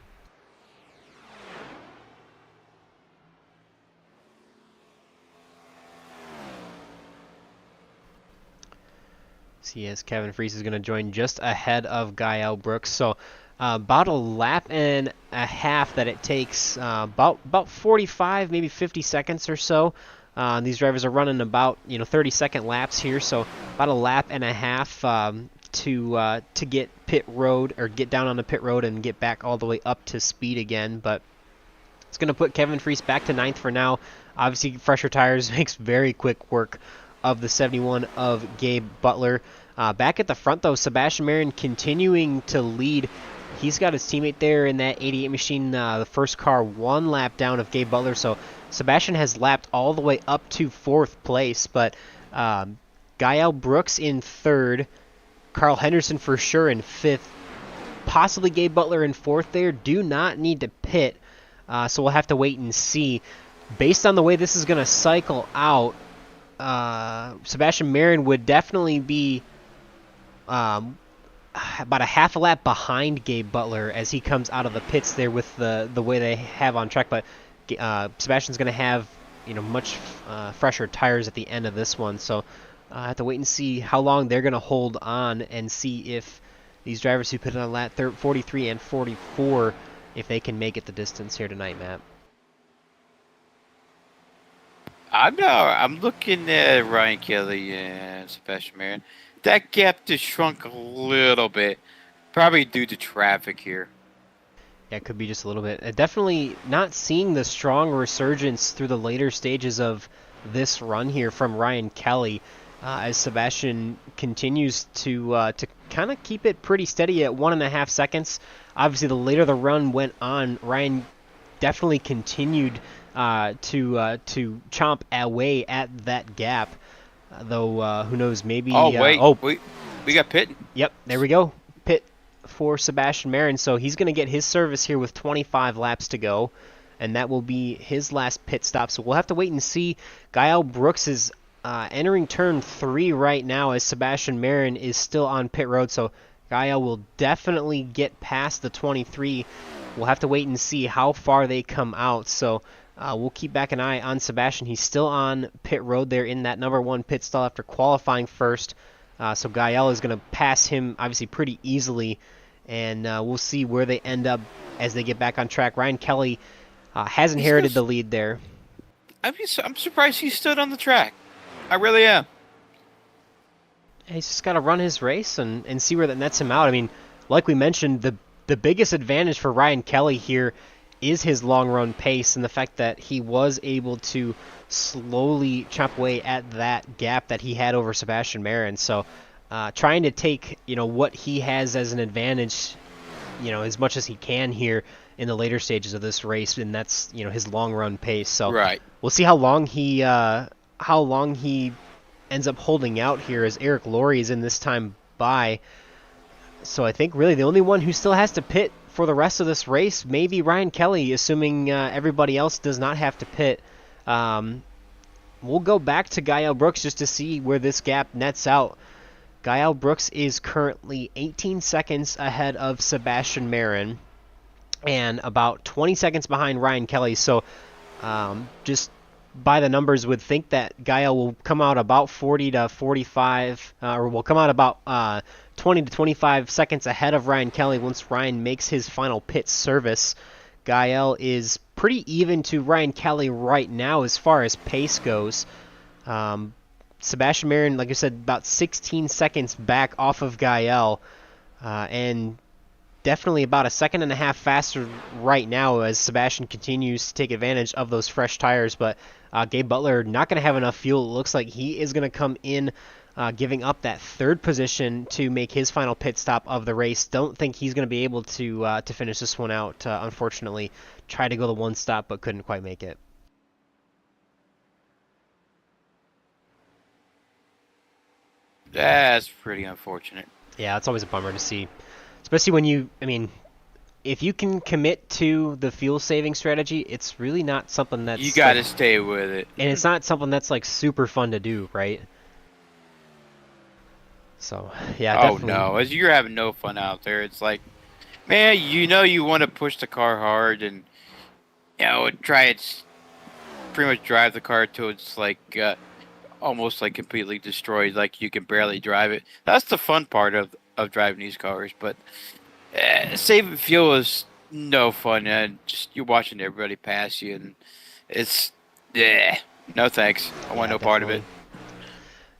See, as Kevin Fries is going to join just ahead of Gael Brooks. So about a lap and a half that it takes, about 45, maybe 50 seconds or so. These drivers are running about 30-second laps here, so about a lap and a half to get pit road, or get down on the pit road and get back all the way up to speed again. But it's going to put Kevin Fries back to 9th for now. Obviously, fresher tires makes very quick work of the 71 of Gabe Butler. Back at the front, though, Sebastian Marin continuing to lead. He's got his teammate there in that 88 machine, the first car, 1 lap down of Gabe Butler. So Sebastian has lapped all the way up to 4th place. But Gael Brooks in 3rd, Carl Henderson for sure in 5th, possibly Gabe Butler in 4th there. Do not need to pit, so we'll have to wait and see. Based on the way this is going to cycle out, Sebastian Marin would definitely be about a half a lap behind Gabe Butler as he comes out of the pits there with the way they have on track. But Sebastian's going to have much fresher tires at the end of this one, so I have to wait and see how long they're going to hold on and see if these drivers who put on lap 43 and 44 if they can make it the distance here tonight, Matt. I'm looking at Ryan Kelly and Sebastian Marin. That gap just shrunk a little bit, probably due to traffic here. Yeah, it could be just a little bit. Definitely not seeing the strong resurgence through the later stages of this run here from Ryan Kelly, as Sebastian continues to kind of keep it pretty steady at 1.5 seconds. Obviously, the later the run went on, Ryan definitely continued to chomp away at that gap. Though, who knows, maybe... we got pit. Yep, there we go. Pit for Sebastian Marin. So he's going to get his service here with 25 laps to go, and that will be his last pit stop. So we'll have to wait and see. Gael Brooks is entering turn 3 right now as Sebastian Marin is still on pit road. So Gael will definitely get past the 23. We'll have to wait and see how far they come out. So we'll keep back an eye on Sebastian. He's still on pit road there in that number 1 pit stall after qualifying first. So Gael is going to pass him obviously pretty easily, and we'll see where they end up as they get back on track. Ryan Kelly has inherited the lead there. I'm surprised he stood on the track. I really am. He's just got to run his race and see where that nets him out. I mean, like we mentioned, the biggest advantage for Ryan Kelly here is his long run pace and the fact that he was able to slowly chop away at that gap that he had over Sebastian Marin. So trying to take what he has as an advantage, as much as he can here in the later stages of this race, and that's his long run pace. So right. We'll see how long he ends up holding out here as Eric Laurie is in this time by. So I think really the only one who still has to pit for the rest of this race may be Ryan Kelly, assuming everybody else does not have to pit. We'll go back to Gael Brooks just to see where this gap nets out. Gael Brooks is currently 18 seconds ahead of Sebastian Marin and about 20 seconds behind Ryan Kelly. So just by the numbers would think that Gael will come out about 40 to 45, or will come out about 20 to 25 seconds ahead of Ryan Kelly once Ryan makes his final pit service. Gael is pretty even to Ryan Kelly right now as far as pace goes. Sebastian Marin, like I said, about 16 seconds back off of Gael, and definitely about 1.5 seconds faster right now as Sebastian continues to take advantage of those fresh tires. But Gabe Butler not going to have enough fuel. It looks like he is going to come in giving up that 3rd position to make his final pit stop of the race. Don't think he's going to be able to finish this one out, unfortunately. Tried to go the 1 stop, but couldn't quite make it. That's pretty unfortunate. Yeah, it's always a bummer to see. Especially when if you can commit to the fuel saving strategy, it's really not something that's... You got to stay with it. And it's not something that's like super fun to do, right? So, yeah, definitely. Oh, no. As you're having no fun out there. It's like, man, you want to push the car hard and, pretty much drive the car till it's like almost like completely destroyed, like you can barely drive it. That's the fun part of driving these cars, but saving fuel is no fun, and just you're watching everybody pass you, and it's no thanks. I want no part of it.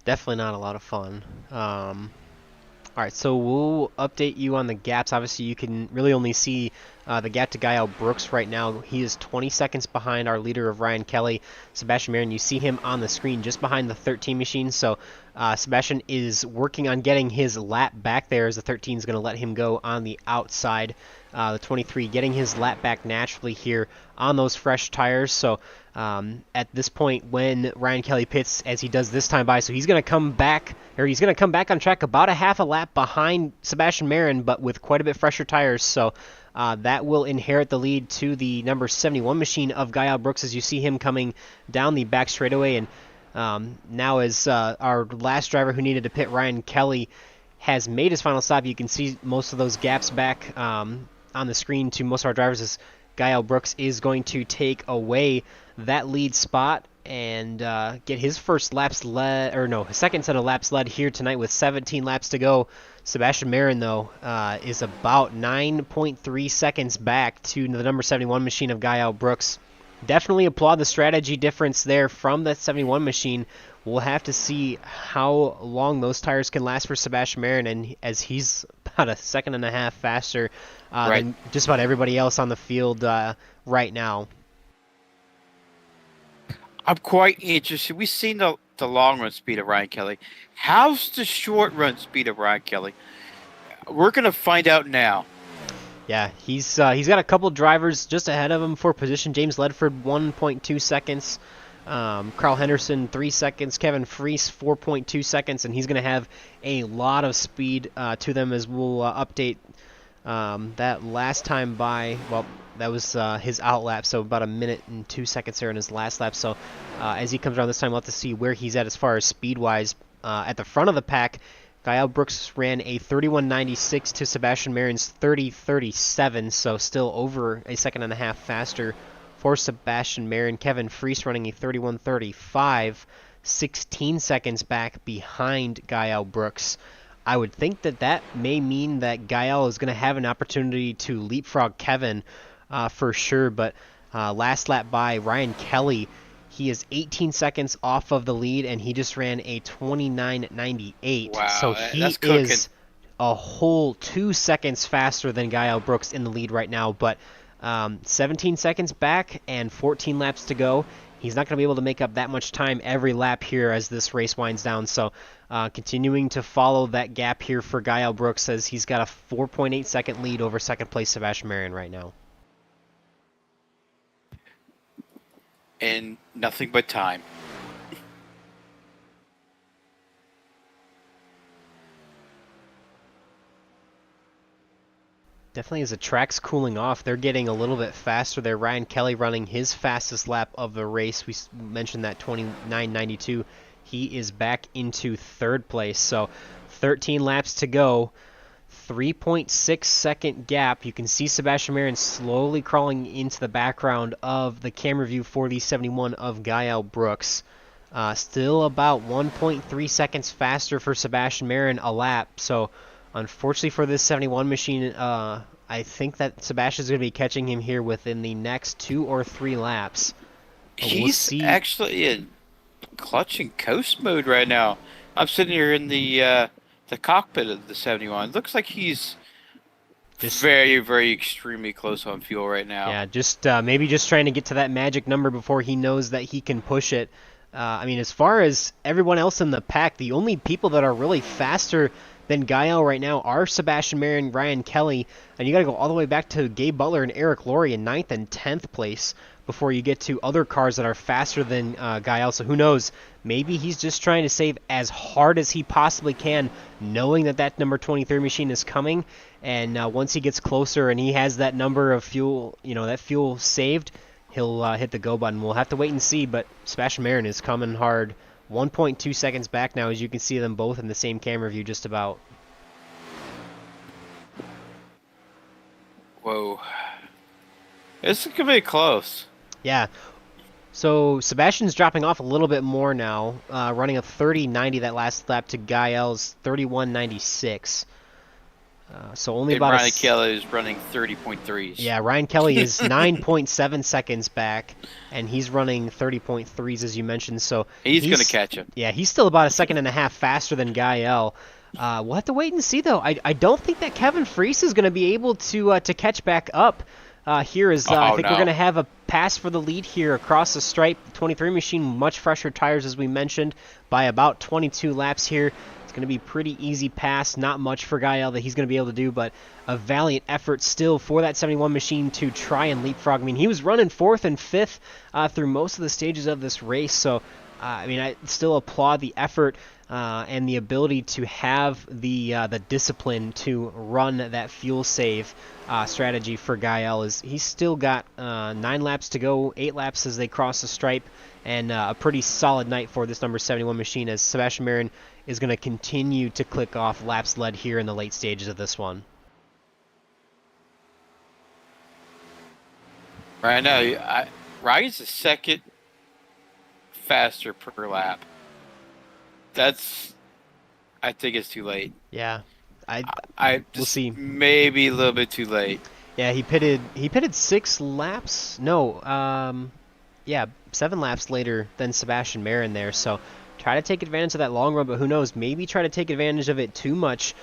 Definitely not a lot of fun. All right, so we'll update you on the gaps. Obviously, you can really only see the gap to Gael Brooks right now. He is 20 seconds behind our leader of Ryan Kelly. Sebastian Marin, you see him on the screen just behind the 13 machine. So Sebastian is working on getting his lap back there as the 13 is going to let him go on the outside. The 23 getting his lap back naturally here on those fresh tires. So at this point when Ryan Kelly pits, as he does this time by, so he's going to come back on track about 1/2 lap behind Sebastian Marin, but with quite a bit fresher tires. So that will inherit the lead to the number 71 machine of Gael Brooks as you see him coming down the back straightaway. And now as our last driver who needed to pit, Ryan Kelly, has made his final stop. You can see most of those gaps back on the screen to most of our drivers as Gael Brooks is going to take away that lead spot and get his first laps led, or no, his second set of laps led here tonight with 17 laps to go. Sebastian Marin, though, is about 9.3 seconds back to the number 71 machine of Gael Brooks. Definitely applaud the strategy difference there from that 71 machine. We'll have to see how long those tires can last for Sebastian Marin, and as he's about a second and a half faster than just about everybody else on the field right now. I'm quite interested. We've seen the long run speed of Ryan Kelly. How's the short run speed of Ryan Kelly? We're going to find out now. Yeah, he's got a couple drivers just ahead of him for position. James Ledford, 1.2 seconds. Carl Henderson, 3 seconds. Kevin Freese, 4.2 seconds. And he's going to have a lot of speed to them as we'll update that last time by, well, that was his out lap, so about a minute and 2 seconds there in his last lap. So as he comes around this time, we'll have to see where he's at as far as speed-wise. At the front of the pack, Gael Brooks ran a 31.96 to Sebastian Marin's 30.37, so still over a second and a half faster for Sebastian Marin. Kevin Freese running a 31.35, 16 seconds back behind Gael Brooks. I would think that may mean that Gael is going to have an opportunity to leapfrog Kevin for sure, but last lap by Ryan Kelly, he is 18 seconds off of the lead, and he just ran a 29.98. Wow, so he is a whole 2 seconds faster than Gael Brooks in the lead right now, but 17 seconds back and 14 laps to go. He's not going to be able to make up that much time every lap here as this race winds down. So continuing to follow that gap here for Gael Brooks as he's got a 4.8 second lead over second place Sebastian Marin right now. And nothing but time. Definitely as the track's cooling off, they're getting a little bit faster there. Ryan Kelly running his fastest lap of the race. We mentioned that 29.92. He is back into third place. So 13 laps to go. 3.6 second gap. You can see Sebastian Marin slowly crawling into the background of the camera view for the 71 of Gael Brooks. Still about 1.3 seconds faster for Sebastian Marin a lap. So unfortunately for this 71 machine, I think that Sebastian's going to be catching him here within the next 2 or 3 laps. He's actually in clutch and coast mode right now. I'm sitting here in the cockpit of the 71. It looks like he's just very, very extremely close on fuel right now. Yeah, just maybe just trying to get to that magic number before he knows that he can push it. I mean, as far as everyone else in the pack, the only people that are really faster than Gael right now are Sebastian Marin, Ryan Kelly, and you got to go all the way back to Gabe Butler and Eric Laurie in 9th and 10th place before you get to other cars that are faster than Gael. So who knows? Maybe he's just trying to save as hard as he possibly can, knowing that number 23 machine is coming. And once he gets closer and he has that number of fuel, that fuel saved, he'll hit the go button. We'll have to wait and see, but Sebastian Marin is coming hard. 1.2 seconds back now, as you can see them both in the same camera view just about. Whoa. This is going to be close. Yeah. So Sebastian's dropping off a little bit more now, running a 30.90 that last lap to Gael's 31.96. So only about Ryan Kelly is running 30.3s. Yeah, Ryan Kelly is 9.7 seconds back, and he's running 30.3s as you mentioned. So he's going to catch him. Yeah, he's still about a second and a half faster than Gael. We'll have to wait and see though. I don't think that Kevin Freese is going to be able to catch back up here. I think we're going to have a pass for the lead here across the stripe. The 23 machine, much fresher tires as we mentioned, by about 22 laps here. Going to be pretty easy pass, not much for Gael that he's going to be able to do, but a valiant effort still for that 71 machine to try and leapfrog. I mean, he was running 4th and 5th through most of the stages of this race, so I still applaud the effort and the ability to have the discipline to run that fuel save strategy for Gael. He's still got 9 laps to go, 8 laps as they cross the stripe, and a pretty solid night for this number 71 machine, as Sebastian Marin is going to continue to click off laps led here in the late stages of this one. Right now, Ryan's the second faster per lap. I think it's too late. Yeah, we'll see. Maybe a little bit too late. Yeah, he pitted 6 laps. No, yeah, 7 laps later than Sebastian Marin there. So try to take advantage of that long run, but who knows? Maybe try to take advantage of it too much.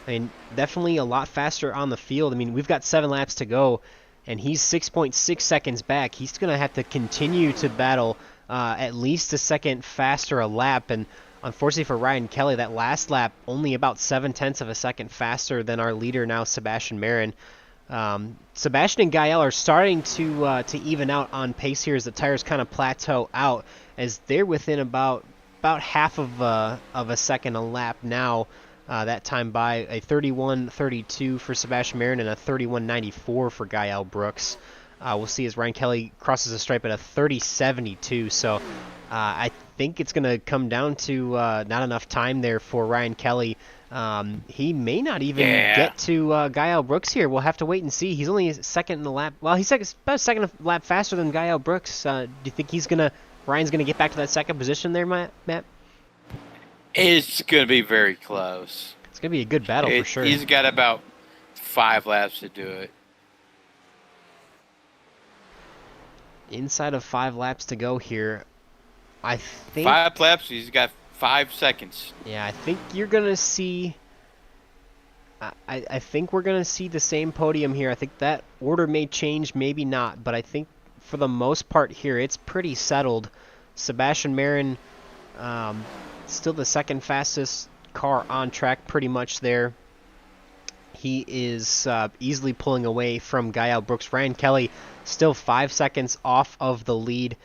I mean, definitely a lot faster on the field. I mean, we've got 7 laps to go, and he's 6.6 seconds back. He's going to have to continue to battle at least a second faster a lap. And unfortunately for Ryan Kelly, that last lap only about 0.7 of a second faster than our leader now, Sebastian Marin. Sebastian and Gael are starting to even out on pace here as the tires kind of plateau out, as they're within about half of a second a lap now. That time by a 31.32 for Sebastian Marin and a 31.94 for Gael Brooks. We'll see as Ryan Kelly crosses the stripe at a 30.72. So I think it's going to come down to not enough time there for Ryan Kelly. He may not even get to Gael Brooks here. We'll have to wait and see. He's only second in the lap. Well, he's about a second lap faster than Gael Brooks. Do you think Ryan's gonna get back to that second position there, Matt? It's going to be very close. It's going to be a good battle for sure. He's got about 5 laps to do it. Inside of 5 laps to go here. I think 5 laps, he's got 5 seconds. Yeah, I think you're going to see... I think we're going to see the same podium here. I think that order may change, maybe not. But I think for the most part here, it's pretty settled. Sebastian Marin... still the second fastest car on track pretty much there. He is easily pulling away from Gael Brooks. Ryan Kelly still 5 seconds off of the lead.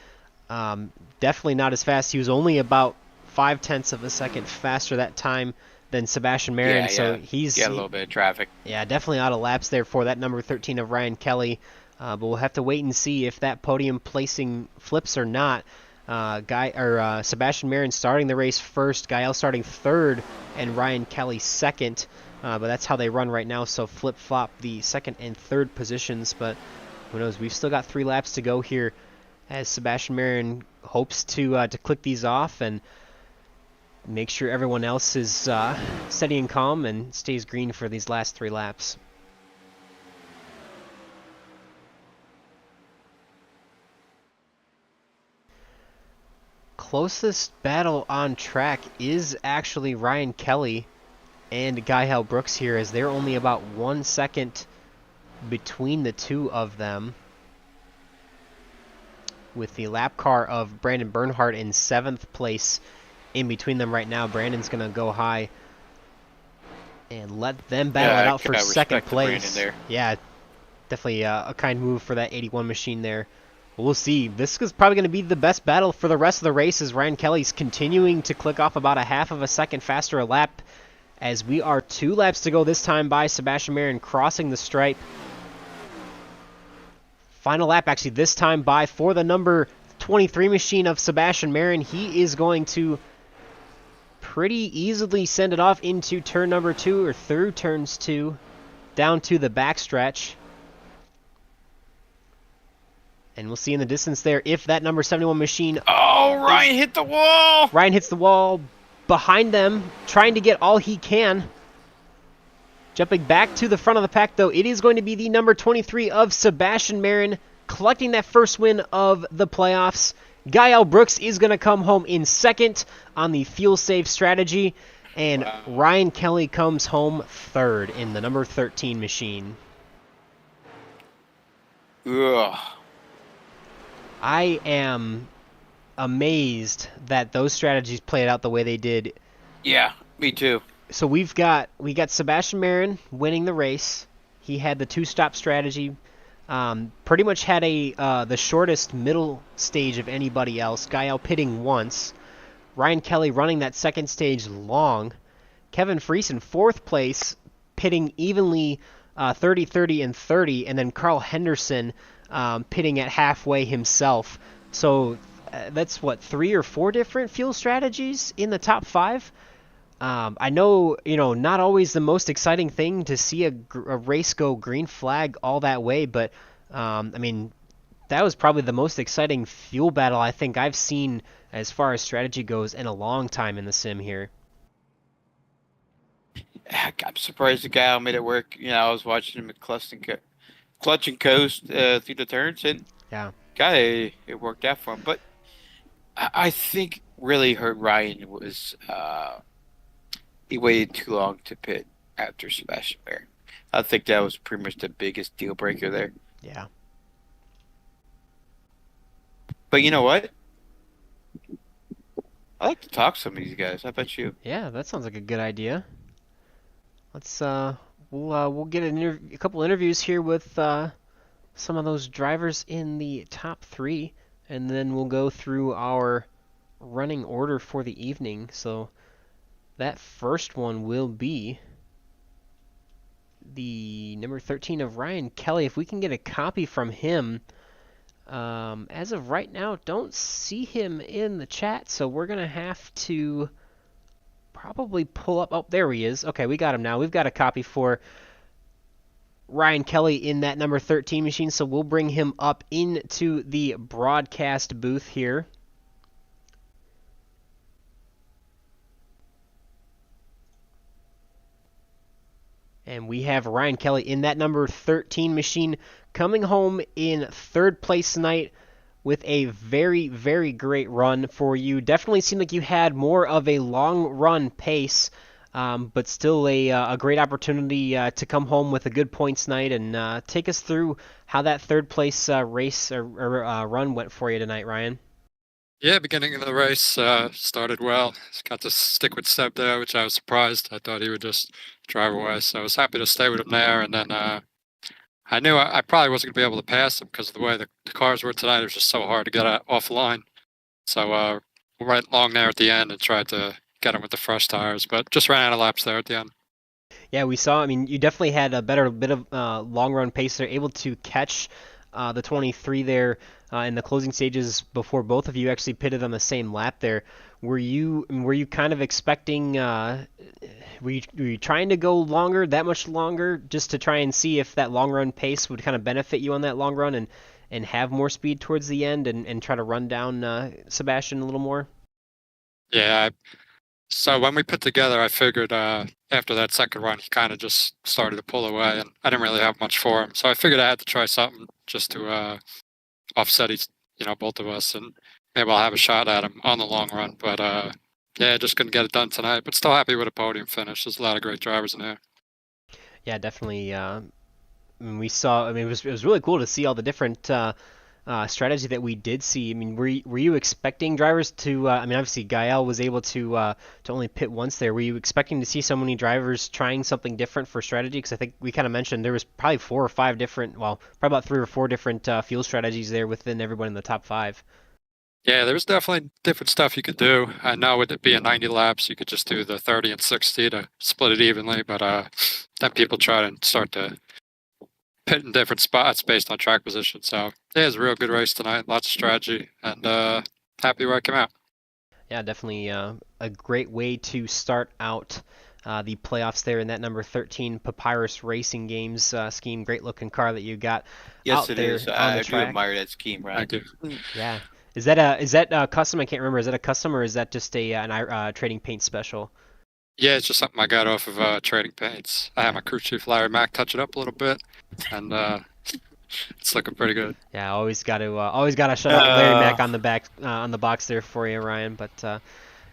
Definitely not as fast. He was only about 0.5 of a second faster that time than Sebastian Marin. So he's got a little bit of traffic. Yeah, definitely out of laps there for that number 13 of Ryan Kelly. But we'll have to wait and see if that podium placing flips or not. Sebastian Marin starting the race first, Gael starting third, and Ryan Kelly second. But that's how they run right now, so flip-flop the second and third positions. But who knows? We've still got 3 laps to go here as Sebastian Marin hopes to click these off and make sure everyone else is steady and calm and stays green for these last 3 laps. Closest battle on track is actually Ryan Kelly and Gael Brooks here, as they're only about 1 second between the two of them, with the lap car of Brandon Bernhardt in 7th place in between them right now. Brandon's going to go high and let them battle it out for second place. Yeah, definitely a kind move for that 81 machine there. We'll see. This is probably going to be the best battle for the rest of the race, as Ryan Kelly's continuing to click off about a half of a second faster a lap, as we are 2 laps to go this time by Sebastian Marin crossing the stripe. Final lap actually this time by for the number 23 machine of Sebastian Marin. He is going to pretty easily send it off into turn number 2, or through turns 2, down to the backstretch. And we'll see in the distance there if that number 71 machine... Oh, Ryan hit the wall! Ryan hits the wall behind them, trying to get all he can. Jumping back to the front of the pack, though, it is going to be the number 23 of Sebastian Marin, collecting that first win of the playoffs. Gael Brooks is going to come home in second on the fuel save strategy, and Ryan Kelly comes home third in the number 13 machine. Ugh. I am amazed that those strategies played out the way they did. Yeah, me too. So we got Sebastian Marin winning the race. He had the 2-stop strategy. Pretty much had the shortest middle stage of anybody else. Gael pitting once. Ryan Kelly running that second stage long. Kevin Freese in fourth place, pitting evenly 30, 30, and 30, and then Carl Henderson pitting at halfway himself. So that's what, 3 or 4 different fuel strategies in the top 5. I know, not always the most exciting thing to see a race go green flag all that way, but I mean, that was probably the most exciting fuel battle I think I've seen as far as strategy goes in a long time in the sim here. I'm surprised the guy made it work. I was watching him at clutch and coast through the turns, and Yeah. guy, it worked out for him. But I think really hurt Ryan was he waited too long to pit after Sebastian Bear. I think that was pretty much the biggest deal breaker there. Yeah. But you know what? I like to talk to some of these guys. How about you? Yeah, that sounds like a good idea. Let's we'll get a couple interviews here with some of those drivers in the top 3, and then we'll go through our running order for the evening. So that first one will be the number 13 of Ryan Kelly. If we can get a copy from him, as of right now, don't see him in the chat, so we're gonna have to probably pull up. Oh, there he is. Okay, we got him now. We've got a copy for Ryan Kelly in that number 13 machine, so we'll bring him up into the broadcast booth here. And we have Ryan Kelly in that number 13 machine coming home in third place tonight with a very, very great run for you. Definitely seemed like you had more of a long run pace, but still a great opportunity to come home with a good points night and take us through how that third place race or run went for you tonight, Ryan. Yeah, beginning of the race started well. Got to stick with Seb there, which I was surprised. I thought he would just drive away, so I was happy to stay with him there. And then I knew I probably wasn't going to be able to pass him because of the way the cars were tonight. It was just so hard to get off the line. So right long there at the end and tried to get him with the fresh tires, but just ran out of laps there at the end. Yeah, we saw. I mean, you definitely had a better bit of long run pace there, able to catch the 23 there in the closing stages before both of you actually pitted on the same lap there. Were you kind of expecting? Were you trying to go longer, that much longer, just to try and see if that long run pace would kind of benefit you on that long run and have more speed towards the end and try to run down Sebastian a little more? Yeah, so when we put together, I figured after that second run, he kind of just started to pull away, and I didn't really have much for him. So I figured I had to try something just to offset both of us, and maybe I'll have a shot at him on the long run. But yeah, just couldn't get it done tonight. But still happy with a podium finish. There's a lot of great drivers in there. Yeah, definitely. I mean, we saw. I mean, it was really cool to see all the different strategy that we did see. I mean, were you expecting drivers to? I mean, obviously Gael was able to only pit once there. Were you expecting to see so many drivers trying something different for strategy? Because I think we kind of mentioned there was probably 4 or 5 different. Well, probably about 3 or 4 different fuel strategies there within everyone in the top 5. Yeah, there was definitely different stuff you could do. I know with it being 90 laps, you could just do the 30 and 60 to split it evenly, but then people try to start to pit in different spots based on track position. So yeah, it was a real good race tonight. Lots of strategy, and happy where I came out. Yeah, definitely a great way to start out the playoffs there in that number 13 Papyrus Racing Games scheme. Great looking car that you got Yes, out it there is. on the I do track. admire that scheme, Ryan. Thank you. Yeah. Is that custom? I can't remember. Is that a custom or is that just an trading paint special? Yeah, it's just something I got off of Trading Paints. I had my crew chief Larry Mack touch it up a little bit, and it's looking pretty good. Yeah, always gotta shout out Larry Mack on the back on the box there for you, Ryan. But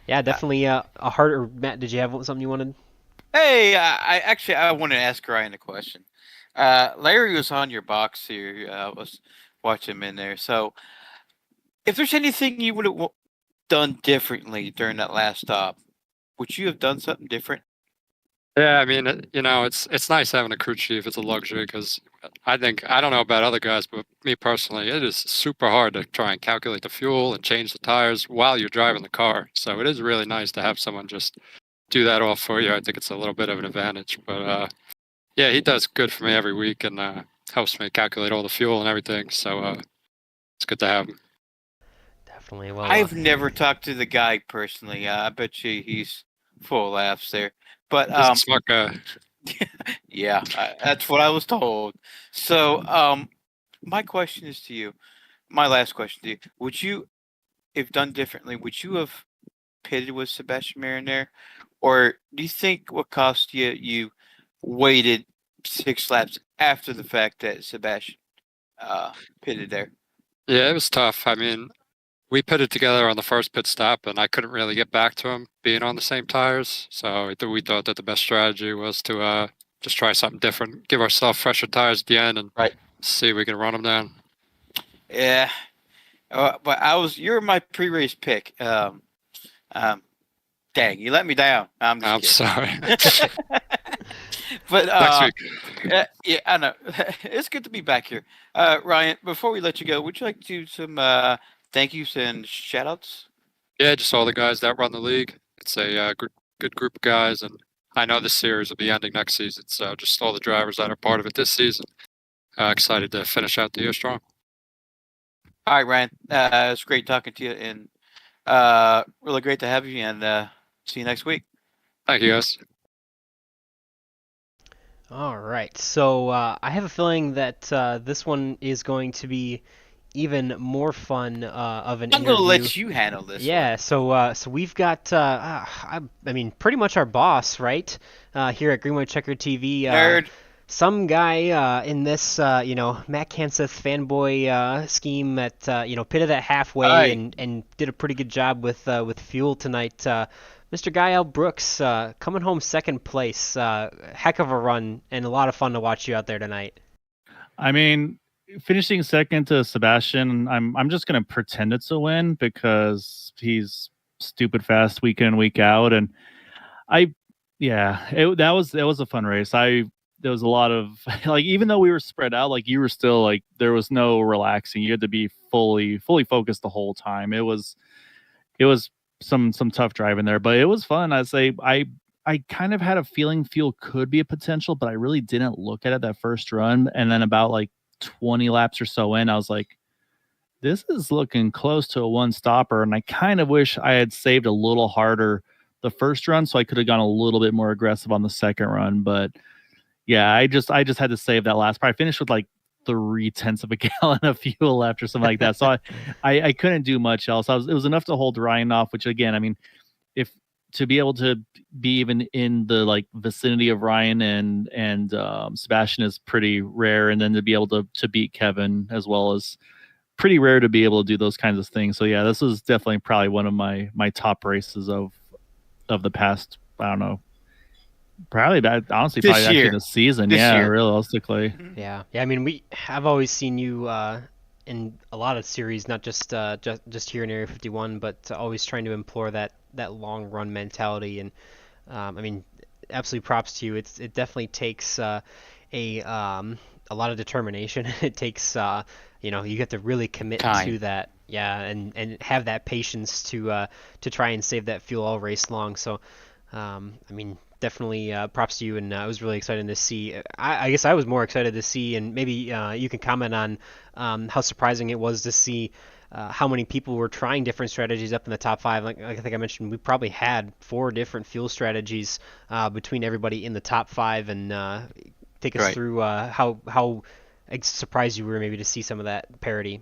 yeah, definitely a harder. Matt, did you have something you wanted? Hey, I wanted to ask Ryan a question. Larry was on your box here. I was watching him in there. So, if there's anything you would have done differently during that last stop, would you have done something different? Yeah, I mean, it's nice having a crew chief. It's a luxury because I don't know about other guys, but me personally, it is super hard to try and calculate the fuel and change the tires while you're driving the car. So it is really nice to have someone just do that all for you. I think it's a little bit of an advantage. But yeah, he does good for me every week and helps me calculate all the fuel and everything. So it's good to have him. Definitely. Well, I've never talked to the guy personally. I bet you he's full of laughs there. But He's a smart guy. yeah, that's what I was told. So my question is to you. My last question to you: would you, if done differently, would you have pitted with Sebastian Marinere, or do you think what cost you waited 6 laps after the fact that Sebastian pitted there? Yeah, it was tough. I mean, we pitted together on the first pit stop, and I couldn't really get back to him being on the same tires. So we thought that the best strategy was to just try something different, give ourselves fresher tires at the end, and see if we can run them down. Yeah, but you're my pre-race pick. Dang, you let me down. I'm sorry. But Next week. yeah, I know. It's good to be back here. Ryan, before we let you go, would you like to do some thank yous and shout outs? Yeah, just all the guys that run the league. It's a good group of guys, and I know this series will be ending next season. So just all the drivers that are part of it this season. Excited to finish out the year strong. All right, Ryan. It's great talking to you, and really great to have you. And see you next week. Thank you, guys. all right. So I have a feeling that this one is going to be even more fun of an I'm interview. gonna let you handle this. Yeah. So we've got I mean pretty much our boss, right? Here at Greenway Checker TV. Nerd. Some guy in this, Matt Kanseth fanboy scheme that, pitted at halfway and did a pretty good job with fuel tonight. Mr. Guy L. Brooks coming home second place. Heck of a run and a lot of fun to watch you out there tonight. I mean, finishing second to Sebastian, I'm just gonna pretend it's a win because he's stupid fast week in week out, and that was a fun race. There was a lot of like, even though we were spread out, like you were still like, there was no relaxing. You had to be fully focused the whole time. It was some tough driving there, but it was fun. I'd say I kind of had a feeling fuel could be a potential, but I really didn't look at it that first run. And then about like 20 laps or so in, I was like, this is looking close to a one stopper. And I kind of wish I had saved a little harder the first run, so I could have gone a little bit more aggressive on the second run. But yeah, I just had to save that last part. I finished with like 0.3 of a gallon of fuel left or something like that. So I couldn't do much else. It was enough to hold Ryan off, which again, I mean, if to be able to be even in the like vicinity of Ryan and Sebastian is pretty rare, and then to be able to beat Kevin as well as pretty rare to be able to do those kinds of things. So yeah, this was definitely probably one of my top races of the past, I don't know, probably honestly This probably year. actually the season. This yeah, year. realistically. Yeah. I mean, I've always seen you in a lot of series, not just here in Area 51, but always trying to implore that long run mentality. And I mean, absolutely props to you. It definitely takes a lot of determination. It takes you have to really commit Time. to that. Yeah, and have that patience to try and save that fuel all race long. So I mean, definitely props to you, and it was really exciting to see. I guess I was more excited to see, and maybe you can comment on how surprising it was to see how many people were trying different strategies up in the top five. Like I think I mentioned, we probably had 4 different fuel strategies between everybody in the top 5, and take us through how surprised you were maybe to see some of that parity.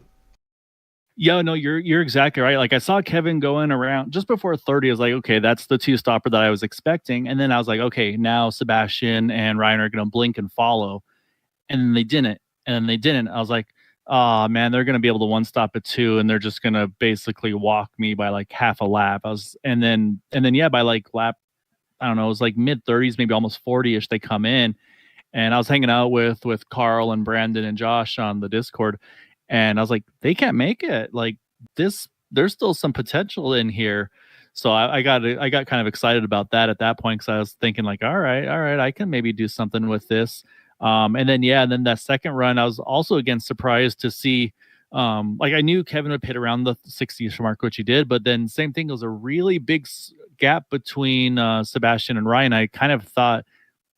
Yeah, no, you're exactly right. Like I saw Kevin going around just before 30. I was like, okay, that's the 2-stopper that I was expecting. And then I was like, okay, now Sebastian and Ryan are going to blink and follow. And then they didn't. I was like, oh man, they're going to be able to 1-stop at 2, and they're just going to basically walk me by like half a lap. And then yeah, by like lap, I don't know, it was like mid 30s, maybe almost 40ish. They come in, and I was hanging out with Carl and Brandon and Josh on the Discord. And I was like, they can't make it. Like this, there's still some potential in here. So I got kind of excited about that at that point because I was thinking like, all right, I can maybe do something with this. And then that second run, I was also again surprised to see. Like I knew Kevin would hit around the 60ish mark, which he did, but then same thing, it was a really big gap between Sebastian and Ryan. I kind of thought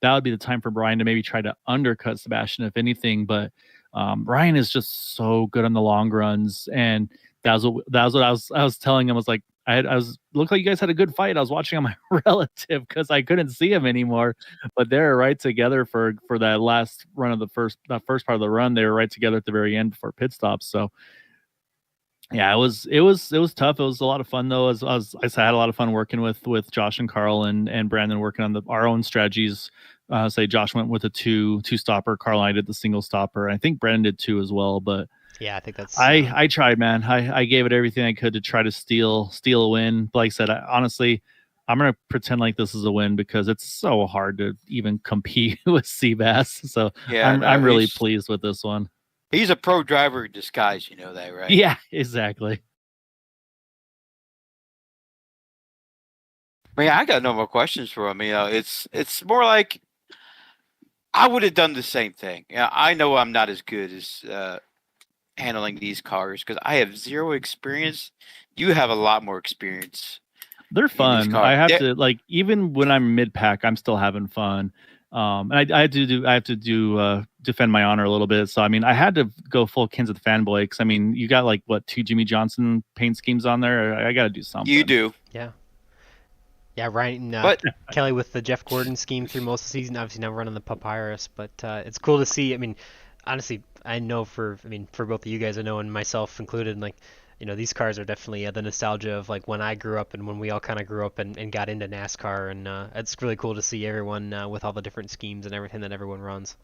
that would be the time for Brian to maybe try to undercut Sebastian, if anything. But Ryan is just so good on the long runs, and that was what I was telling him. I was like, I was looked like you guys had a good fight. I was watching on my relative because I couldn't see him anymore, but they're right together for that last run of that first part of the run. They were right together at the very end before pit stops. So yeah, it was tough. It was a lot of fun though. I had a lot of fun working with Josh and Carl and Brandon working on our own strategies. Say Josh went with a two stopper, Carl and I did the single stopper. I think Brandon did two as well, but Yeah, I think that's. I tried, man. I gave it everything I could to try to steal a win. But like I said, honestly, I'm gonna pretend like this is a win because it's so hard to even compete with Seabass. So Yeah, I'm really pleased with this one. He's a pro driver in disguise, you know that, right? Yeah, exactly. I got no more questions for him. It's more like I would have done the same thing. Yeah, I know I'm not as good as handling these cars because I have zero experience. You have a lot more experience. They're fun. I have to like even when I'm mid pack, I'm still having fun. And I have to defend my honor a little bit. So I mean, I had to go full Kins with fanboy because I mean, you got like what 2 Jimmy Johnson paint schemes on there. I got to do something. You do. Yeah. Yeah, Ryan Kelly with the Jeff Gordon scheme through most of the season. Obviously, never running the Papyrus, but it's cool to see. I mean, honestly, I know for both of you guys, I know, and myself included, like, you know, these cars are definitely the nostalgia of like when I grew up and when we all kind of grew up and got into NASCAR, and it's really cool to see everyone with all the different schemes and everything that everyone runs.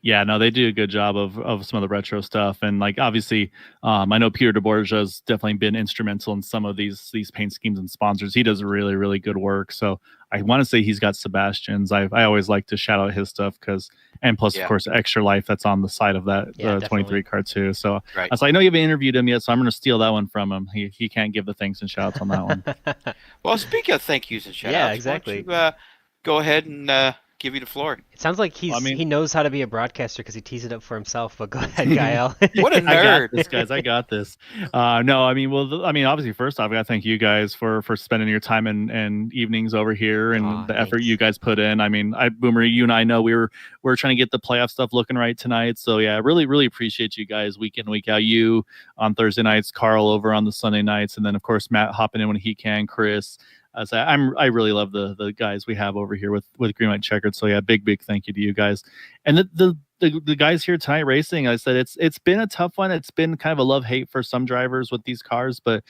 Yeah, no, they do a good job of some of the retro stuff, and like obviously, I know Peter DeBorgia has definitely been instrumental in some of these paint schemes and sponsors. He does really really good work. So I want to say he's got Sebastian's. I always like to shout out his stuff and plus of course Extra Life that's on the side of that 23 car too. So I know you haven't interviewed him yet, so I'm going to steal that one from him. He can't give the thanks and shouts on that one. Well, speaking of thank yous and shout outs, yeah, exactly. Why don't you, go ahead and give you the floor. It sounds like he knows how to be a broadcaster because he tees it up for himself. But go ahead, Gael. What a nerd! I got this, guys. I got this. No, I mean, obviously, first off, I got to thank you guys for spending your time and evenings over here and the effort you guys put in. I mean, Boomer, you and I know we're trying to get the playoff stuff looking right tonight. So yeah, really, really appreciate you guys week in, week out. You on Thursday nights, Carl over on the Sunday nights, and then of course Matt hopping in when he can, Chris. So I really love the guys we have over here with Green White Checkered. So yeah, big thank you to you guys. And the guys here tonight racing. I said it's been a tough one. It's been kind of a love-hate for some drivers with these cars, but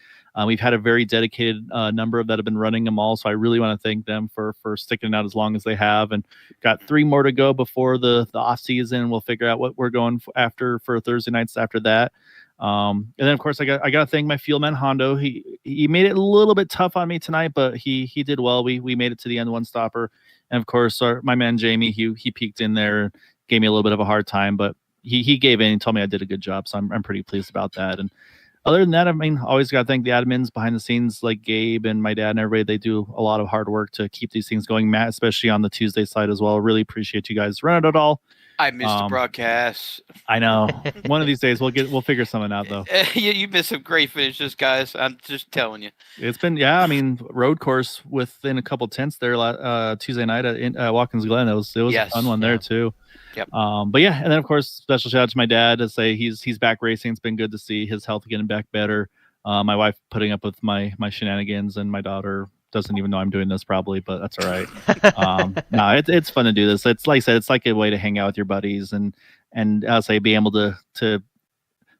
we've had a very dedicated number of that have been running them all. So I really want to thank them for sticking it out as long as they have. And got 3 more to go before the off season. We'll figure out what we're going after for Thursday nights after that. And then of course I got to thank my field man Hondo. He made it a little bit tough on me tonight, but he did well. We made it to the end one stopper, and of course my man Jamie he peeked in there, gave me a little bit of a hard time, but he gave in and told me I did a good job, so I'm pretty pleased about that. And other than that, I mean, always got to thank the admins behind the scenes like Gabe and my dad and everybody. They do a lot of hard work to keep these things going. Matt, especially on the Tuesday side as well. Really appreciate you guys running it all. I missed the broadcast. I know. One of these days we'll figure something out though. You missed some great finishes, guys. I'm just telling you. It's been I mean, road course within a couple tenths there Tuesday night at Watkins Glen. It was a fun one there too. Yep. But yeah, and then of course special shout out to my dad to say he's back racing. It's been good to see his health getting back better. My wife putting up with my shenanigans, and my daughter doesn't even know I'm doing this probably, but that's all right. No, it's fun to do this. It's like I said, it's like a way to hang out with your buddies and I'll say be able to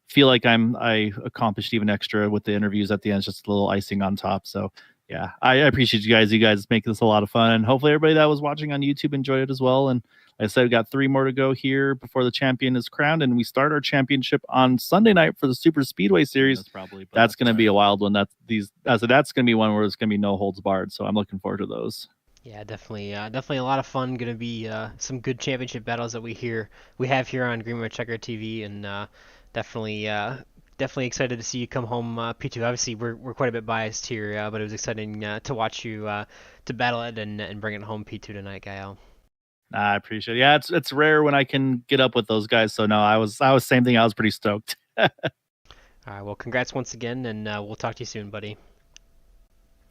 feel like I accomplished even extra with the interviews at the end. It's just a little icing on top. So yeah, I appreciate you guys. You guys make this a lot of fun, and hopefully everybody that was watching on YouTube enjoyed it as well. And like I said, we got 3 more to go here before the champion is crowned, and we start our championship on Sunday night for the Super Speedway Series. That's going to be a wild one. That's going to be one where it's going to be no holds barred. So I'm looking forward to those. Yeah, definitely a lot of fun. Going to be some good championship battles that we have here on Green White Checker TV, and definitely definitely excited to see you come home, P2. Obviously, we're quite a bit biased here, but it was exciting to watch you to battle it and bring it home, P2 tonight, Gael. I appreciate it. Yeah, it's rare when I can get up with those guys. So no, I was same thing. I was pretty stoked. All right, well, congrats once again, and we'll talk to you soon, buddy.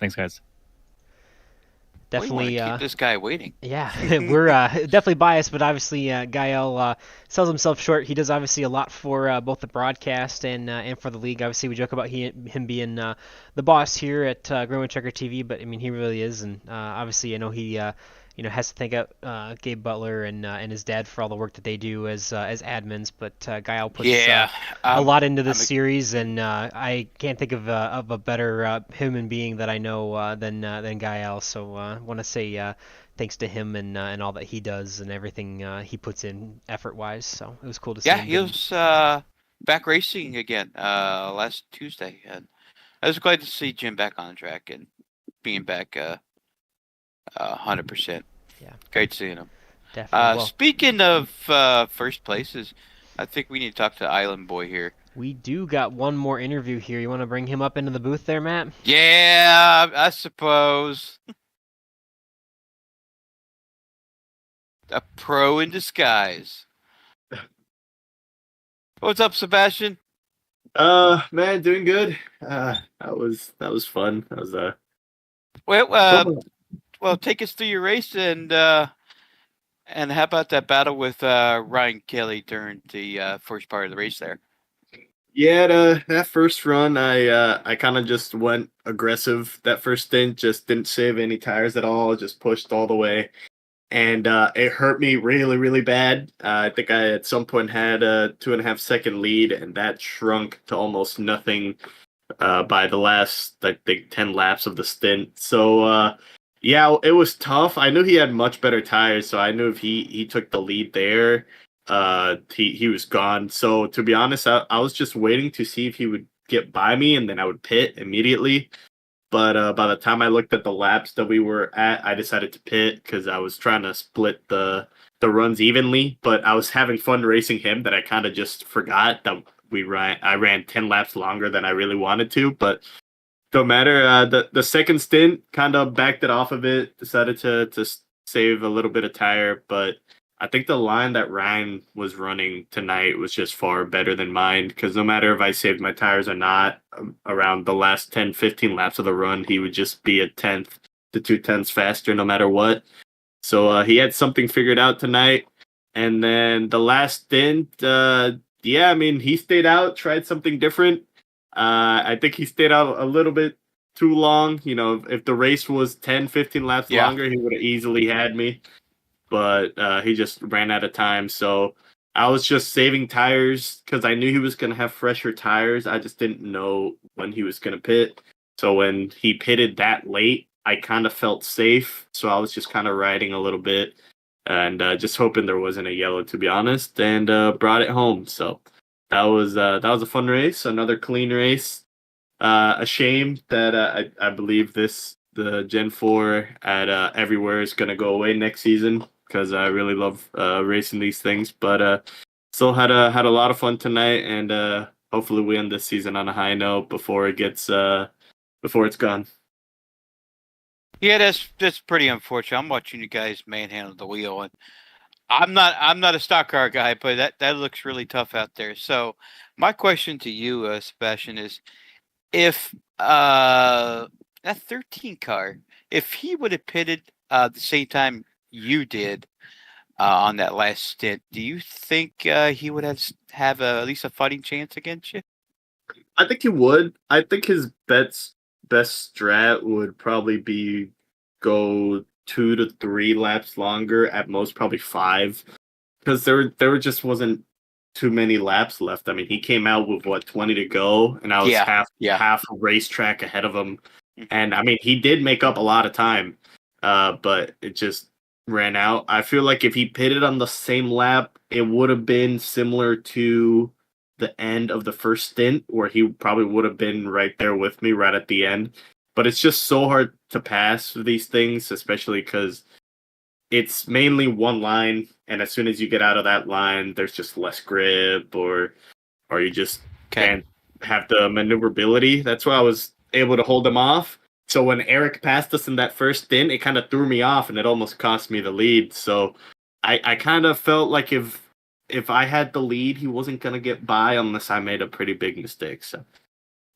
Thanks, guys. Definitely we keep this guy waiting. Yeah, we're definitely biased, but obviously Gael sells himself short. He does obviously a lot for both the broadcast and for the league. Obviously, we joke about him being the boss here at Growing Checker TV, but I mean he really is, and obviously I know he has to thank out Gabe Butler and his dad for all the work that they do as admins. But Gael puts a lot into this series, and I can't think of a better human being that I know than Gael. So I want to say thanks to him and all that he does and everything he puts in effort-wise. So it was cool to see him. Yeah, he was back racing again last Tuesday, and I was glad to see Jim back on the track and being back 100%. Yeah, great seeing him. Definitely. Speaking of first places, I think we need to talk to Island Boy here. We do got one more interview here. You want to bring him up into the booth there, Matt? Yeah, I suppose. A pro in disguise. What's up, Sebastian? Man, doing good. That was fun. That was well, take us through your race and how about that battle with Ryan Kelly during the first part of the race there? Yeah, that first run, I kind of just went aggressive. That first stint, just didn't save any tires at all. Just pushed all the way, and it hurt me really, really bad. I think I at some point had a 2.5-second lead, and that shrunk to almost nothing by the last, I think, 10 laps of the stint. So yeah, it was tough. I knew he had much better tires, so I knew if he took the lead there, he was gone. So to be honest, I was just waiting to see if he would get by me, and then I would pit immediately. But by the time I looked at the laps that we were at, I decided to pit because I was trying to split the runs evenly. But I was having fun racing him that I kind of just forgot that I ran 10 laps longer than I really wanted to, but don't matter. The second stint kind of backed it off a bit. Decided to save a little bit of tire, but I think the line that Ryan was running tonight was just far better than mine. Because no matter if I saved my tires or not, around the last 10, 15 laps of the run, he would just be a tenth to 2/10 faster, no matter what. So he had something figured out tonight. And then the last stint, yeah, I mean, he stayed out, tried something different. I think he stayed out a little bit too long. You know, if the race was 10, 15 laps longer, he would have easily had me. But he just ran out of time. So I was just saving tires because I knew he was going to have fresher tires. I just didn't know when he was going to pit. So when he pitted that late, I kind of felt safe. So I was just kind of riding a little bit and just hoping there wasn't a yellow, to be honest, and brought it home. So that was a fun race, another clean race. A shame that I believe the Gen 4 at Everywhere is going to go away next season because I really love racing these things. But still had a lot of fun tonight, and hopefully we end this season on a high note before it's gone. Yeah, that's pretty unfortunate. I'm watching you guys manhandle the wheel, and I'm not a stock car guy, but that looks really tough out there. So my question to you, Sebastian, is if that 13 car, if he would have pitted the same time you did on that last stint, do you think he would have at least a fighting chance against you? I think he would. I think his best strat would probably be go 2 to 3 laps longer, at most probably 5, because there just wasn't too many laps left. I mean, he came out with 20 to go, and I was half a racetrack ahead of him. And I mean, he did make up a lot of time, but it just ran out. I feel like if he pitted on the same lap, it would have been similar to the end of the first stint, where he probably would have been right there with me right at the end. But it's just so hard to pass these things, especially because it's mainly one line, and as soon as you get out of that line, there's just less grip, or you just can't have the maneuverability. That's why I was able to hold him off. So when Eric passed us in that first stint, it kind of threw me off, and it almost cost me the lead. So I kind of felt like if I had the lead, he wasn't gonna get by unless I made a pretty big mistake.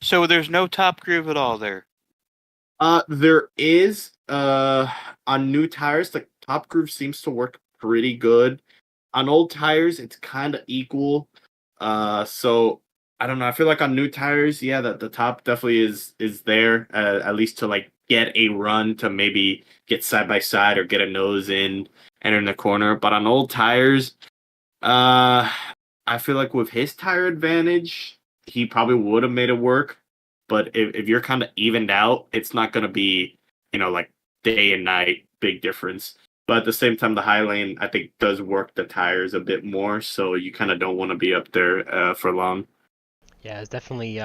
So there's no top groove at all there. There is on new tires, the top groove seems to work pretty good. On old tires, it's kind of equal. So I don't know. I feel like on new tires, yeah, the top definitely is there at least to like get a run to maybe get side by side or get a nose in, enter in the corner. But on old tires, uh, I feel like with his tire advantage, he probably would have made it work. But if you're kind of evened out, it's not going to be, like day and night, big difference. But at the same time, the high lane, I think, does work the tires a bit more. So you kind of don't want to be up there for long. Yeah, it's definitely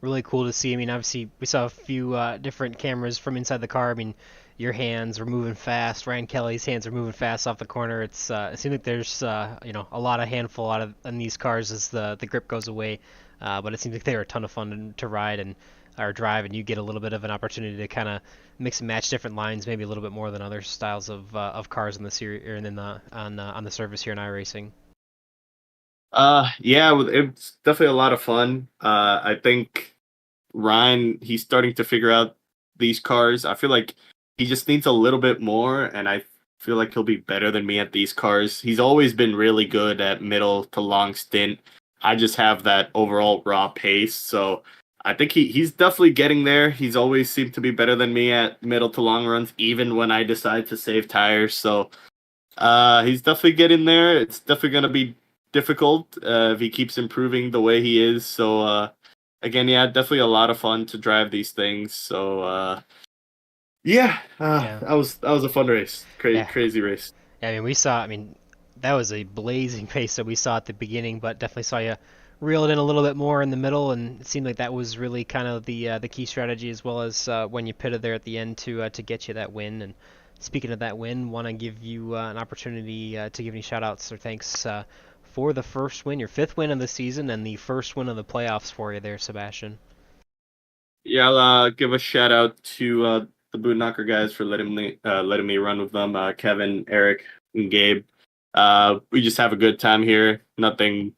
really cool to see. I mean, obviously, we saw a few different cameras from inside the car. I mean, your hands were moving fast. Ryan Kelly's hands are moving fast off the corner. It seems like there's a lot of handful out of in these cars as the grip goes away. But it seems like they're a ton of fun to ride and or drive, and you get a little bit of an opportunity to kind of mix and match different lines, maybe a little bit more than other styles of cars in the series or in the on the service here in iRacing. Yeah, it's definitely a lot of fun. I think Ryan, he's starting to figure out these cars. I feel like he just needs a little bit more, and I feel like he'll be better than me at these cars. He's always been really good at middle to long stint. I just have that overall raw pace, so I think he's definitely getting there. He's always seemed to be better than me at middle to long runs, even when I decide to save tires. So he's definitely getting there. It's definitely going to be difficult if he keeps improving the way he is. So again, yeah, definitely a lot of fun to drive these things. So yeah, that was a fun race, crazy race. Yeah, I mean, we saw. I mean, that was a blazing pace that we saw at the beginning, but definitely saw you reel it in a little bit more in the middle, and it seemed like that was really kind of the key strategy, as well as when you pitted there at the end to get you that win. And speaking of that win, want to give you an opportunity to give any shout outs or thanks for the first win, your fifth win of the season, and the first win of the playoffs for you there, Sebastian. Yeah, I'll give a shout out to the Boot Knocker guys for letting me run with them. Kevin, Eric, and Gabe. We just have a good time here. Nothing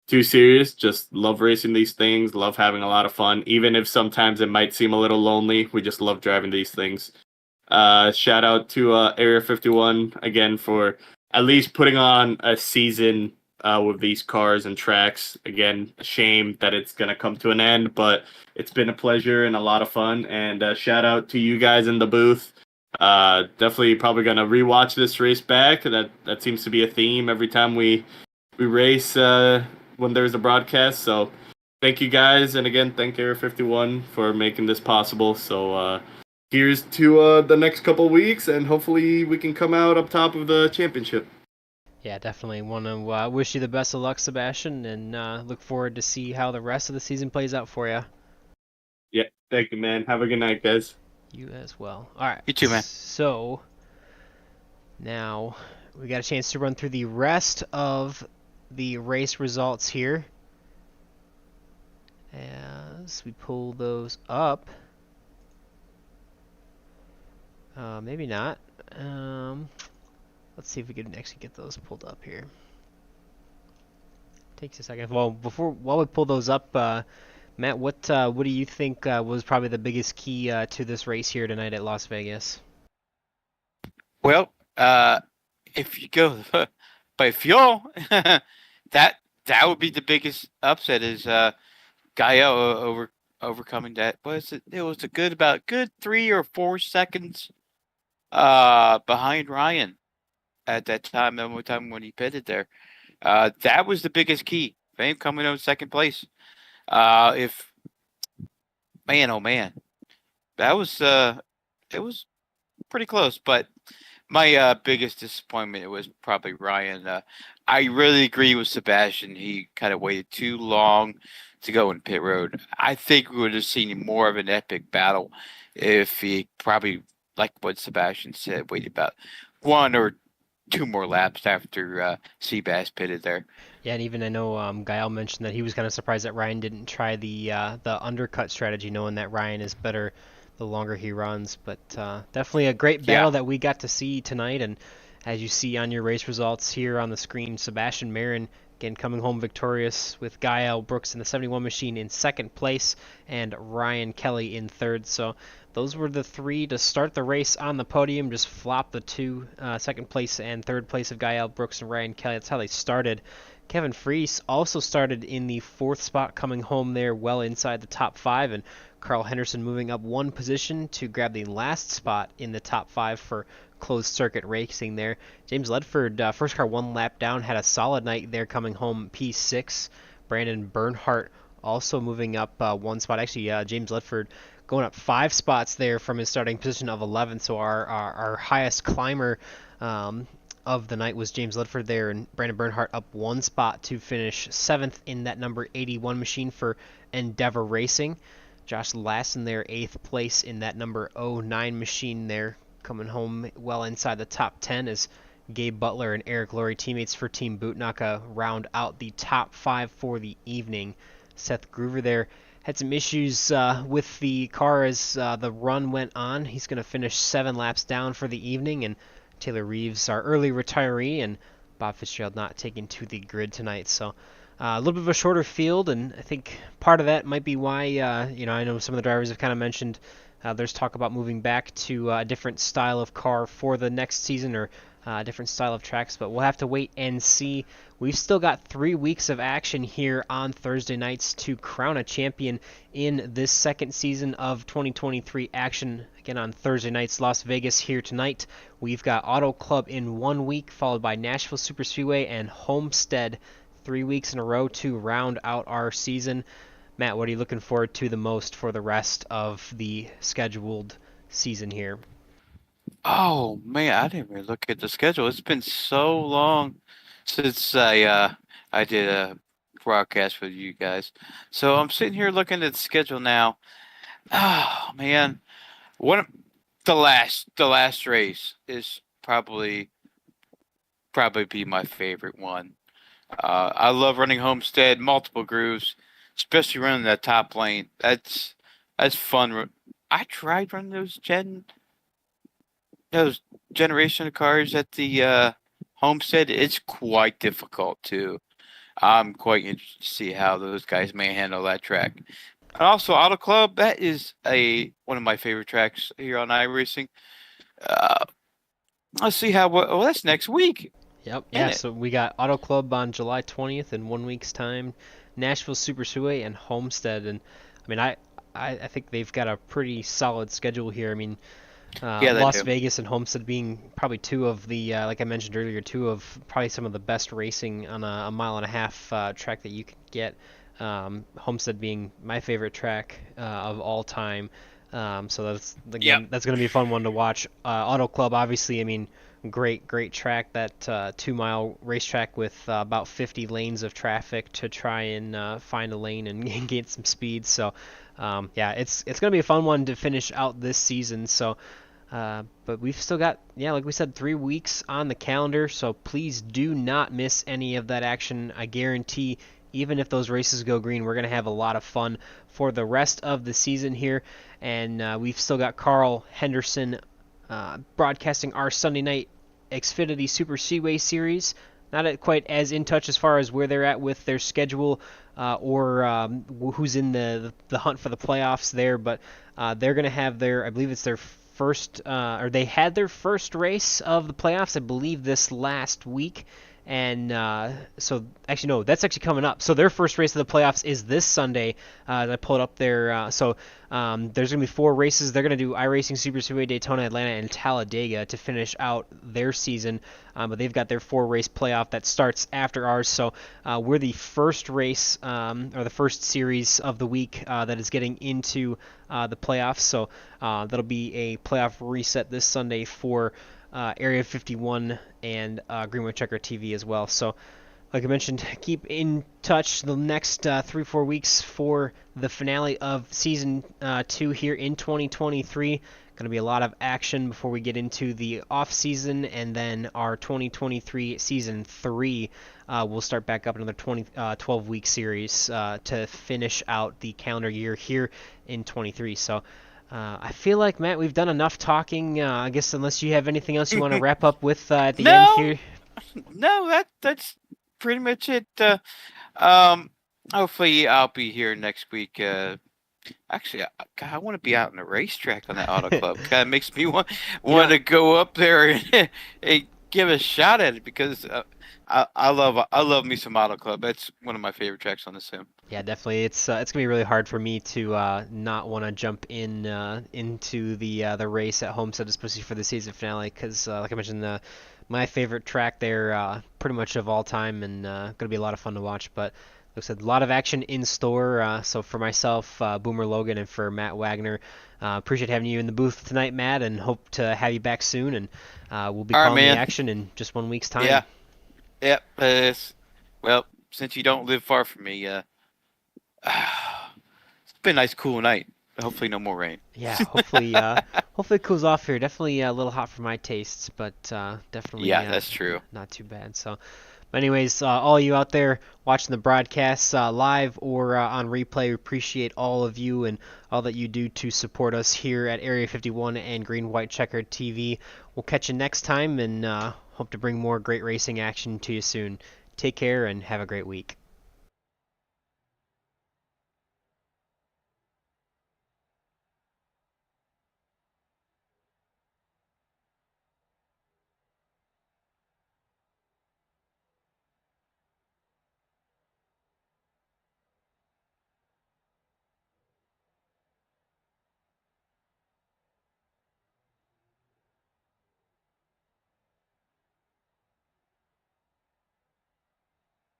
too serious. Just love racing these things. Love having a lot of fun. Even if sometimes it might seem a little lonely, we just love driving these things. Shout out to Area 51 again for at least putting on a season with these cars and tracks. Again, a shame that it's going to come to an end, but it's been a pleasure and a lot of fun. And shout out to you guys in the booth. Definitely probably going to rewatch this race back. That seems to be a theme every time we race when there's a broadcast. So thank you guys. And again, thank Area 51 for making this possible. So here's to the next couple weeks, and hopefully we can come out up top of the championship. Yeah, definitely want to wish you the best of luck, Sebastian, and look forward to see how the rest of the season plays out for you. Yeah, thank you, man. Have a good night, guys. You as well. All right. You too, man. So now we got a chance to run through the rest of the race results here. As we pull those up. Maybe not. Let's see if we can actually get those pulled up here. Takes a second. Well, while we pull those up, Matt, what do you think was probably the biggest key to this race here tonight at Las Vegas? Well, if you go by fuel, that would be the biggest upset is Gaia overcoming that. It was a good 3 or 4 seconds behind Ryan at that time. The time when he pitted there, that was the biggest key. Fame coming out in second place. If man, oh man, that was it was pretty close. But my biggest disappointment was probably Ryan. I really agree with Sebastian. He kind of waited too long to go in pit road. I think we would have seen more of an epic battle if he probably, like what Sebastian said, waited about 1 or 2 more laps after Seabass pitted there. Yeah, and even I know Gael mentioned that he was kind of surprised that Ryan didn't try the undercut strategy, knowing that Ryan is better the longer he runs. But definitely a great battle Yeah. that we got to see tonight. And as you see on your race results here on the screen, Sebastian Marin again coming home victorious with Gael Brooks in the 71 machine in second place and Ryan Kelly in third. So those were the three to start the race on the podium. Just flop the two, second place and third place of Gael Brooks and Ryan Kelly. That's how they started. Kevin Freese also started in the fourth spot, coming home there well inside the top five, and Carl Henderson moving up one position to grab the last spot in the top five for closed circuit racing there. James Ledford, first car one lap down, had a solid night there coming home P6. Brandon Bernhardt also moving up one spot. Actually, James Ledford going up 5 spots there from his starting position of 11th, so our highest climber of the night was James Ledford there, and Brandon Bernhardt up 1 spot to finish 7th in that number 81 machine for Endeavor Racing. Josh Lassen there 8th place in that number 09 machine there, coming home well inside the top 10 as Gabe Butler and Eric Laurie, teammates for Team Bootnaka, round out the top 5 for the evening. Seth Groover there had some issues with the car as the run went on. He's going to finish 7 laps down for the evening, and Taylor Reeves, our early retiree, and Bob Fitzgerald not taking to the grid tonight. So a little bit of a shorter field, and I think part of that might be why, I know some of the drivers have kind of mentioned there's talk about moving back to a different style of car for the next season, or a different style of tracks, but we'll have to wait and see. We've still got 3 weeks of action here on Thursday nights to crown a champion in this second season of 2023 action. Again, on Thursday nights, Las Vegas here tonight. We've got Auto Club in 1 week, followed by Nashville Super Speedway and Homestead 3 weeks in a row to round out our season. Matt, what are you looking forward to the most for the rest of the scheduled season here? Oh man, I didn't really look at the schedule. It's been so long since I did a broadcast with you guys. So I'm sitting here looking at the schedule now. Oh man, what the last race is probably be my favorite one. I love running Homestead, multiple grooves, especially running that top lane. That's fun. I tried running those generation of cars at the Homestead. It's quite difficult too. I'm quite interested to see how those guys may handle that track. And also, Auto Club, that is one of my favorite tracks here on iRacing. Let's see how well. That's next week. Yep. Yeah. So we got Auto Club on July 20th in 1 week's time, Nashville Super Speedway and Homestead, and I mean I think they've got a pretty solid schedule here. I mean, Yeah, they Las do. Vegas and Homestead being probably two of the, like I mentioned earlier, two of probably some of the best racing on a mile and a half track that you could get. Homestead being my favorite track of all time. So that's again, Yep. that's going to be a fun one to watch. Auto Club, obviously, I mean, great track. That 2-mile racetrack with about 50 lanes of traffic to try and find a lane and gain some speed. So yeah, it's going to be a fun one to finish out this season. So. But we've still got, like we said, 3 weeks on the calendar, so please do not miss any of that action. I guarantee, even if those races go green, we're going to have a lot of fun for the rest of the season here. And we've still got Carl Henderson broadcasting our Sunday night Xfinity Super Speedway Series. Not quite as in touch as far as where they're at with their schedule or who's in the hunt for the playoffs there, but they're going to have I believe it's their first, or they had their first race of the playoffs, I believe, this last week. And so, actually, no, that's actually coming up. So their first race of the playoffs is this Sunday. I pulled up their, so there's going to be 4 races. They're going to do iRacing, Super Speedway, Daytona, Atlanta, and Talladega to finish out their season. But they've got their 4-race playoff that starts after ours. So we're the first race, or the first series of the week that is getting into the playoffs. So that'll be a playoff reset this Sunday for Area 51 and Greenway Checker TV as well. So, like I mentioned, keep in touch the next 3-4 weeks for the finale of Season 2 here in 2023. Going to be a lot of action before we get into the off season, and then our 2023 season 3 will start back up another 12-week series to finish out the calendar year here in 23. So I feel like, Matt, we've done enough talking. I guess unless you have anything else you want to wrap up with at the end here. No, that's pretty much it. Hopefully I'll be here next week. Actually, I want to be out on the racetrack on that auto club. Kind of makes me want to go up there and give a shot at it, because I love me some auto club. That's one of my favorite tracks on the sim. Yeah, definitely. It's gonna be really hard for me to not want to jump into the race at Homestead, especially for the season finale, because like I mentioned, my favorite track there, pretty much of all time, and gonna be a lot of fun to watch. But like I said, a lot of action in store. So for myself, Boomer Logan, and for Matt Wagner, appreciate having you in the booth tonight, Matt, and hope to have you back soon. And we'll be calling the action in just 1 week's time. Yeah. Well, since you don't live far from me, it's been a nice, cool night. Hopefully, no more rain. Yeah, hopefully it cools off here. Definitely a little hot for my tastes, but definitely that's true. Not too bad. So. But anyways, all you out there watching the broadcast live or on replay, we appreciate all of you and all that you do to support us here at Area 51 and Green White Checkered TV. We'll catch you next time, and hope to bring more great racing action to you soon. Take care and have a great week.